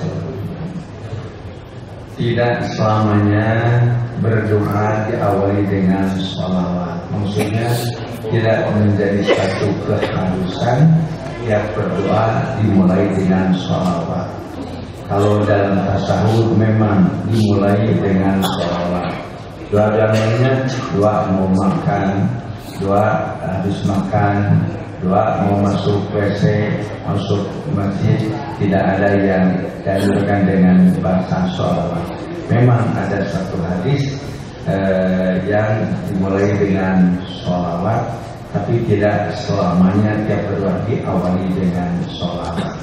Tidak selamanya berdoa diawali dengan sholawat. Maksudnya tidak menjadi satu keharusan tiap berdoa dimulai dengan sholawat. Kalau dalam tasawuf memang dimulai dengan sholawat. Doa lainnya, doa mau makan, doa habis makan, doa mau masuk WC, masuk masjid, tidak ada yang dianjurkan dengan bahasa sholawat. Memang ada satu hadis yang dimulai dengan sholawat, tapi tidak selamanya tiap berdoa diawali dengan sholawat.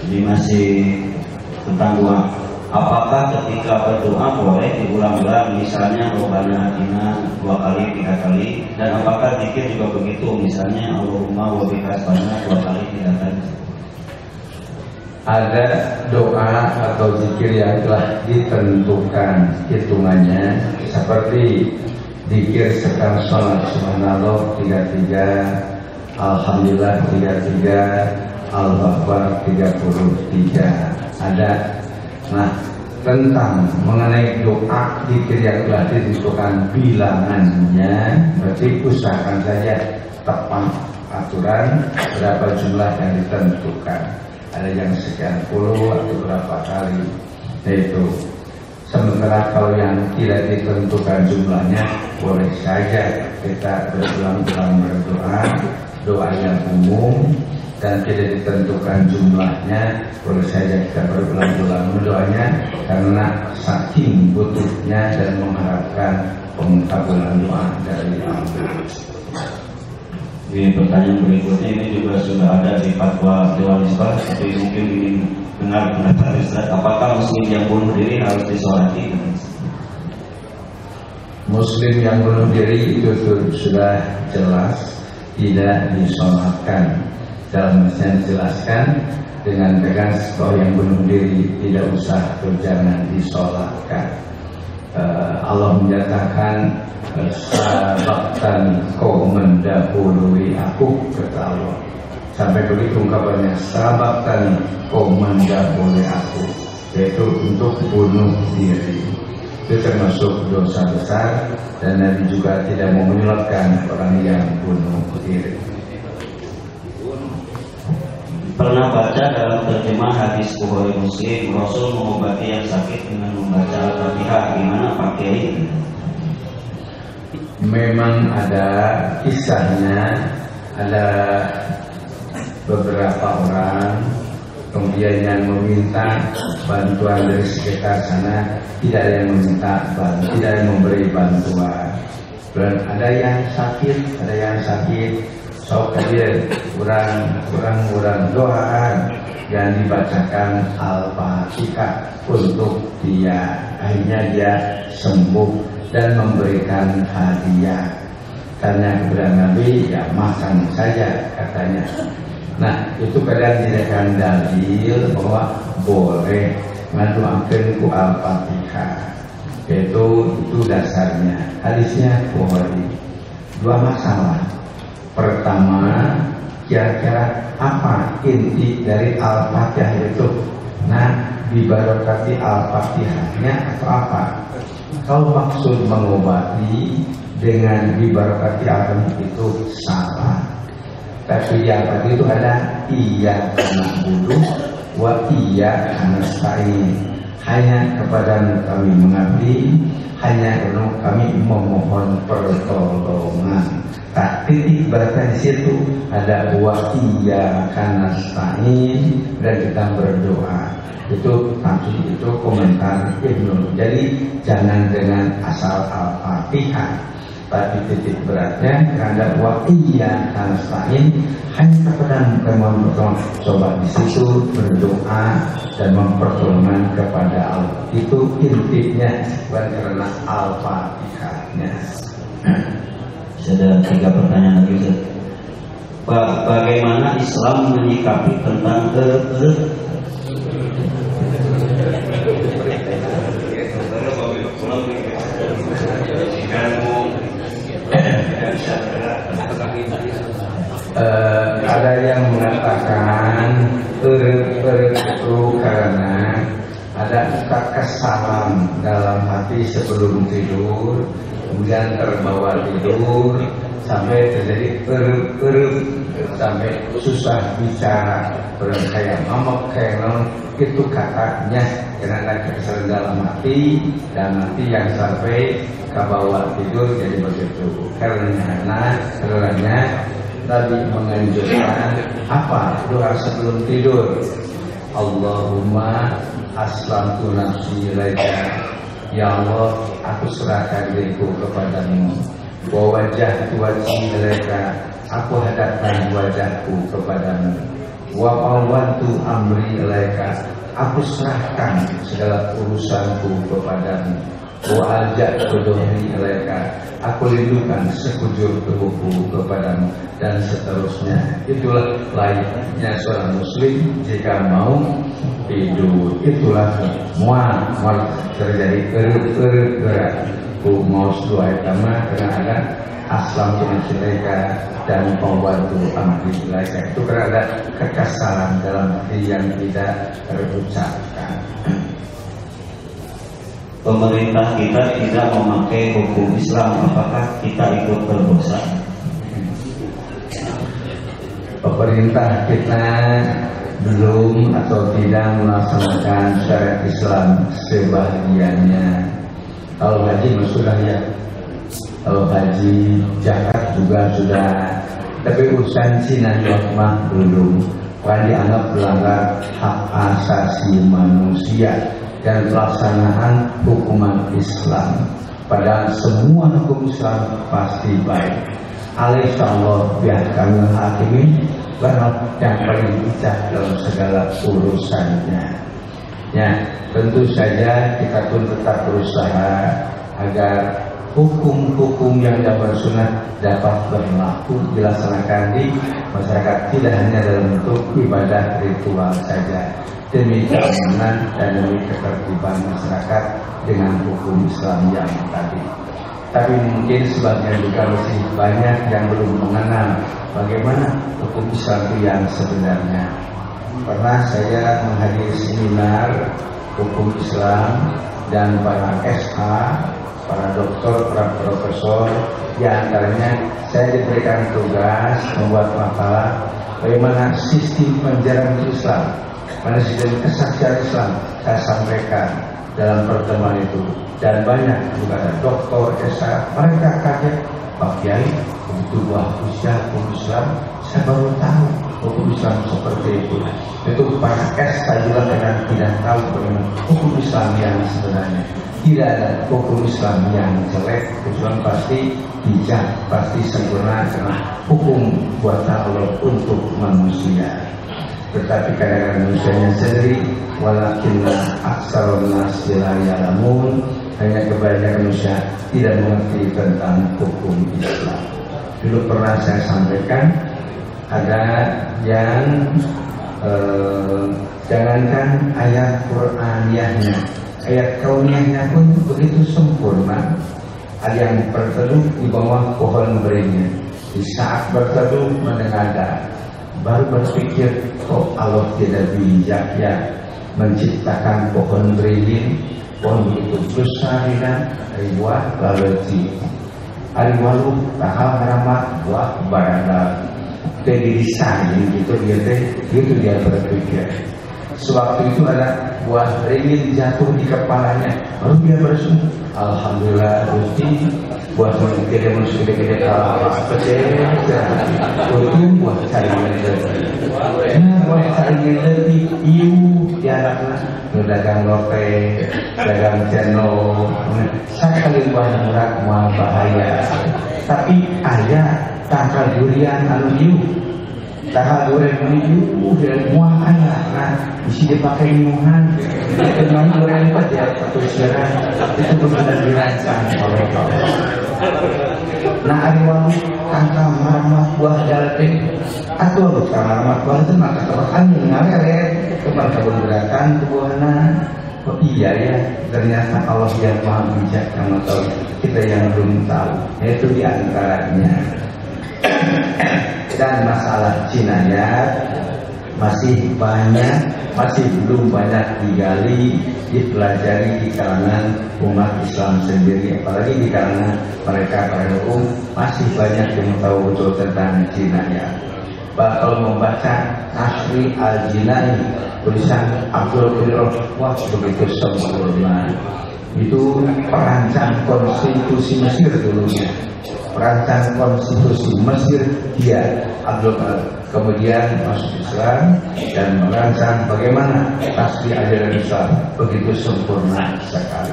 Jadi masih tentang doa. Apakah ketika berdoa boleh diulang-ulang, misalnya Rabbana atina 2 kali, 3 kali, dan apakah zikir juga begitu, misalnya Allahumma wa bika asbahna 2 kali, 3 kali? Ada doa atau zikir yang telah ditentukan hitungannya, seperti zikir sekam sholat subhanallah 33, alhamdulillah 33, al-akbar 33. Ada. Nah, tentang mengenai doa zikir yang telah ditentukan bilangannya, berarti usahakan saja tepat aturan berapa jumlah yang ditentukan. Ada yang sekian puluh atau berapa kali, itu. Sementara kalau yang tidak ditentukan jumlahnya, boleh saja kita berulang-ulang berdoa, doa yang umum, dan tidak ditentukan jumlahnya, boleh saja kita berulang-ulang berdoanya, karena saking butuhnya dan mengharapkan pengkabulan doa dari Allah. Di pertanyaan berikutnya ini juga sudah ada di fatwa Dewan Isbah, tapi mungkin ingin dengar pendapat Ustaz. Apakah muslim yang bunuh diri harus disolati? Muslim yang bunuh diri itu sudah jelas tidak disolatkan. Dalam yang dijelaskan dengan tegas bahwa yang bunuh diri tidak usah atau jangan disolatkan. Allah menyatakan sabaqtani, kau mendahului aku, kata Allah. Sampai begitu ungkapannya, sababkan kau mendahului aku, yaitu untuk bunuh diri. Itu termasuk dosa besar, dan Nabi juga tidak mau menyulatkan orang yang bunuh diri. Pernah baca dalam terjemah hadis Bukhari Muslim, Rasul mengobati yang sakit dengan membaca Al-Fatihah. Gimana Pak Kiai? Memang ada kisahnya, ada beberapa orang kemudian yang meminta bantuan dari sekitar sana, tidak ada yang meminta bantuan, tidak ada yang memberi bantuan. Dan ada yang sakit, so kadir kurang doaan yang dibacakan Al-Fatihah untuk dia, akhirnya dia sembuh dan memberikan hadiah. Tanya kepada Nabi, ya makan saja katanya. Nah, itu kalian dijadikan dalil bahwa boleh ngaduakeun ku Al-Fatihah. Itu dasarnya. Hadisnya Bukhari. Dua masalah. Pertama, kira-kira apa inti dari Al-Fatihah itu? Nah, dibarokati Al-Fatihahnya atau apa? Kalau maksud mengobati dengan dibarokati Al-Fatihah itu salah. Tapi yang tadi itu ada iya karena budu, wa iya karena stain. Hanya kepada kami mengabdi, hanya karena kami memohon pertolongan. Tak titik berarti di situ ada wa iya karena stain dan kita berdoa. Itu tafsir, itu komentar Ibnu. Jadi jangan dengan asal Al-Fatihah. Tapi titik beratnya terhadap wa iya nasta'in, hanya kepada kemauan pertolongan. Coba di situ berdoa dan mempertolongan kepada Allah. Itu intinya, bukan karena Al-Fatihahnya. Ada 3 pertanyaan lagi, Ustaz. Bagaimana Islam menyikapi tentang ada yang mengatakan perlu karena ada kekesalan dalam hati sebelum tidur, kemudian terbawa tidur sampai terjadi sampai susah bicara, kayak ngomong kayak itu katanya karena ada kekesalan dalam hati, dan nanti yang sampai kebawa tidur jadi begitu. Karenanya Nabi menganjurkan apa doa sebelum tidur? Allahumma aslamtu nafsi ilaika, ya Allah aku serahkan diriku kepadamu. Wa wajjahtu wajhi ilaika, aku hadapkan wajahku kepadamu. Wa fawwadtu amri ilaika, aku serahkan segala urusanku kepadamu. Wa alja'tu dhuhri ilaika, aku lindungkan sekujur tubuhku kepadamu, dan seterusnya. Itulah layaknya seorang muslim jika mau tidur. Itulah mual terjadi gerak mau doa utama karena ada aslam mereka dan pembantu amri mereka. Itu karena ada kekesalan dalam hati yang tidak terucapkan. Pemerintah kita tidak memakai hukum Islam, apakah kita ikut berdosa? Pemerintah kita belum atau tidak melaksanakan syariat Islam sebagiannya. Kalau haji sudah ya, kalau haji zakat juga sudah, tapi urusan Cina mah belum, karena dianggap melanggar hak asasi manusia dan pelaksanaan hukuman Islam. Padahal semua hukum Islam pasti baik. Alaihissallah biar kami hakimin yang paling bijak dalam segala urusannya. Ya, tentu saja kita pun tetap berusaha agar hukum-hukum yang dapat sunat dapat berlaku dilaksanakan di masyarakat, tidak hanya dalam bentuk ibadah ritual saja, demi keamanan dan demi ketertiban masyarakat dengan hukum Islam yang tadi. tapi mungkin sebagian juga masih banyak yang belum mengenal bagaimana hukum Islam itu yang sebenarnya. Pernah saya menghadiri seminar hukum Islam dan para SH, para doktor, para profesor, di antaranya saya diberikan tugas membuat makalah bagaimana sistem penjara Islam, mana sistem kesaksian Islam. Saya sampaikan dalam pertemuan itu, dan banyak juga ada doktor, SH, mereka kaget, Pak Kiai, begitu bagus ya hukum Islam, saya baru tahu hukum Islam seperti itu. Itu para SH juga kadang tidak tahu bagaimana hukum Islam yang sebenarnya. Tidak ada hukum Islam yang jelek, kecuali pasti bijak, pasti sempurna karena hukum buatan Allah untuk manusia. Tetapi kadang-kadang manusianya sendiri, walakinna aksarun nas la ya'lamun, hanya kebanyakan manusia tidak mengerti tentang hukum Islam. Dulu pernah saya sampaikan, ada yang jangankan ayat Qur'aniyahnya, ayat kauniyahnya pun begitu sempurna. Ada yang berteduh di bawah pohon beringin, di saat berteduh menengadah, baru berpikir, kok Allah tidak bijak ya menciptakan pohon beringin, pohon begitu besar dan ribuan laleci, ariwalu tahal haramat buah barada, jadi disaing gitu dia berpikir. Sewaktu itu ada buah beringin jatuh di kepalanya, baru dia bersyukur, alhamdulillah Gusti, buah gede untung buah saringan lebih. Nah, buah saringan lebih iu dianaknya dagang lope, dagang channel, sekali buah murah mual bahaya. Tapi ayah tangkal durian anu iu, tangkal durian anu iu dan mual ayah. Nah, isi dipakai imuhan, dengan durian pada satu siaran itu benar dirancang oleh Allah. Nah, ariwang tangkal maramat buah jalate atau maramat buah itu maka kebakan ngaret kemana kebun gerakan kebuahana. Oh iya ya, ternyata Allah yang maha bijak yang tahu, kita yang belum tahu. Itu diantaranya. Dan masalah jinayat masih banyak, masih belum banyak digali, dipelajari di kalangan umat Islam sendiri, apalagi di kalangan mereka para hukum masih banyak yang tahu betul tentang jinayat. Bakal membaca Asri Al-Jinai, tulisan Abdul Qadir, wah begitu sempurna. Itu perancang konstitusi Mesir dulunya, perancang konstitusi Mesir dia Abdul Qadir. Kemudian masuk Islam dan merancang bagaimana tasbih ajaran Islam, begitu sempurna sekali.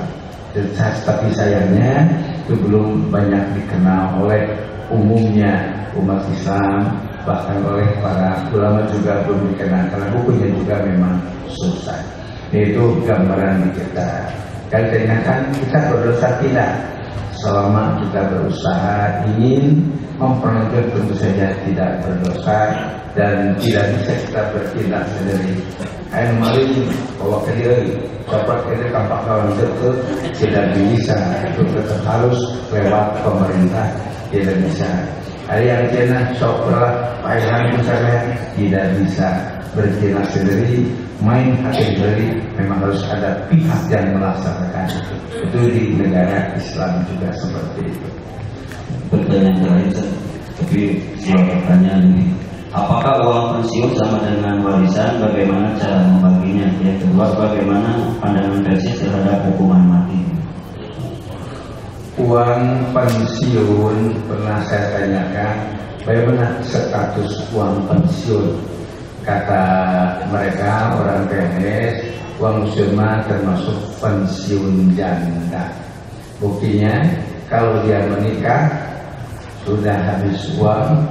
Tapi sayangnya itu belum banyak dikenal oleh umumnya umat Islam, bahkan oleh para ulama juga belum dikenal karena bukunya juga memang susah. Itu gambaran kita. Dan ternyata kita berdosa tidak, selama kita berusaha ingin memperoleh tentu saja tidak berdosa dan tidak bisa kita bertindak sendiri. Ayo mari bawa ke diri, coba kita tampak kawan itu tidak bisa, itu tetap harus lewat pemerintah, tidak bisa. Ada yang kena coba payah misalnya tidak bisa bertindak sendiri, main hati sendiri, memang harus ada pihak yang melaksanakan itu. Itu di negara Islam juga seperti itu. Pertanyaan terakhir, tapi sebuah pertanyaan ini, apakah uang pensiun sama dengan warisan? Bagaimana cara membaginya? Yang kedua, bagaimana pandangan Persis terhadap hukuman mati? Uang pensiun pernah saya tanyakan, bagaimana status uang pensiun? Kata mereka orang PNS, uang pensiun termasuk pensiun janda. Buktinya kalau dia menikah sudah habis uang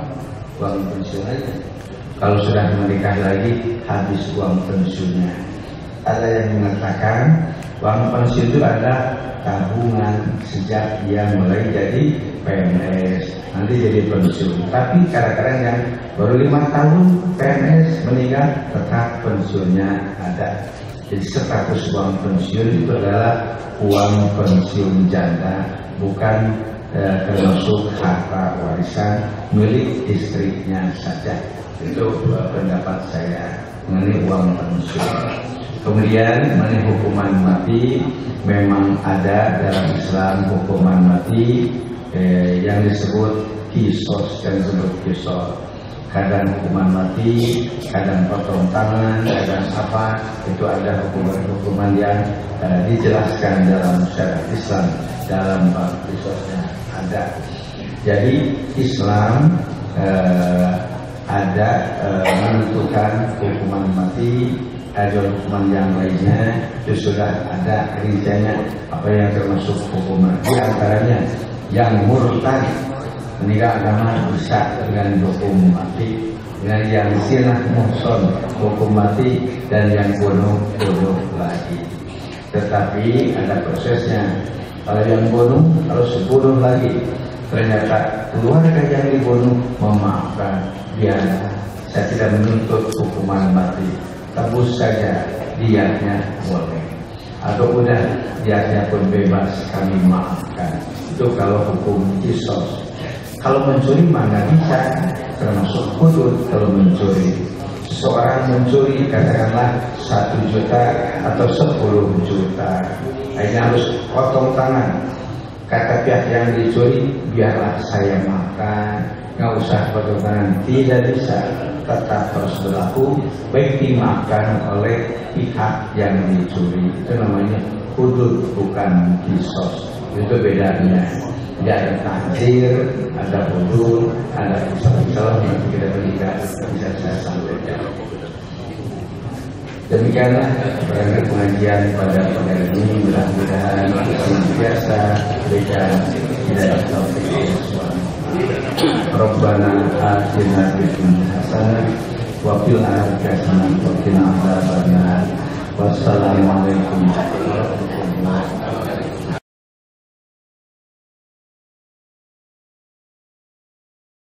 pensiun aja. Kalau sudah menikah lagi habis uang pensiunnya. Ada yang mengatakan uang pensiun itu adalah tabungan sejak dia mulai jadi PNS, nanti jadi pensiun. Tapi kadang-kadang yang baru 5 tahun PNS meninggal tetap pensiunnya ada. Jadi status uang pensiun itu adalah uang pensiun janda, bukan termasuk harta warisan milik istrinya saja. Itu pendapat saya mengenai uang pensiun. Kemudian mengenai hukuman mati, memang ada dalam Islam hukuman mati yang disebut kisos, yang disebut kisos. Kadang hukuman mati, kadang potong tangan, kadang apa, itu ada hukuman-hukuman yang dijelaskan dalam syariat Islam, dalam bab kisosnya ada. Jadi Islam ada menentukan hukuman mati, ada hukuman yang lainnya, itu sudah ada rinciannya apa yang termasuk hukuman. Di antaranya yang murtad meninggal agama bisa dengan hukum mati, dengan yang sinah muhson hukum mati, dan yang bunuh lagi. Tetapi ada prosesnya. Kalau yang bunuh harus bunuh lagi. Ternyata keluarga yang dibunuh memaafkan, biar saya tidak menuntut hukuman mati, tebus saja dianya boleh. Atau udah dianya pun bebas, kami maafkan. Itu kalau hukum kisos. Kalau mencuri mana bisa, termasuk hudud. Kalau mencuri, seseorang mencuri katakanlah 1 juta atau 10 juta, hanya harus potong tangan. Kata pihak yang dicuri, biarlah saya makan, nggak usah potong tangan. Tidak bisa, tetap harus berlaku, baik dimakan oleh pihak yang dicuri. Itu namanya hudud, bukan kisos. Itu bedanya. Tidak ada takdir, ada hudud, ada kisah-kisah yang kita berikan, bisa saya sampaikan. Demikianlah berbagai pengajian pada hari ini, mudah-mudahan senantiasa berikan hidayah taufik Allah. Rabbana atina fid dunya hasanah wa fil akhirati hasanah wa qina adzabannar. Wassalamualaikum warahmatullahi wabarakatuh.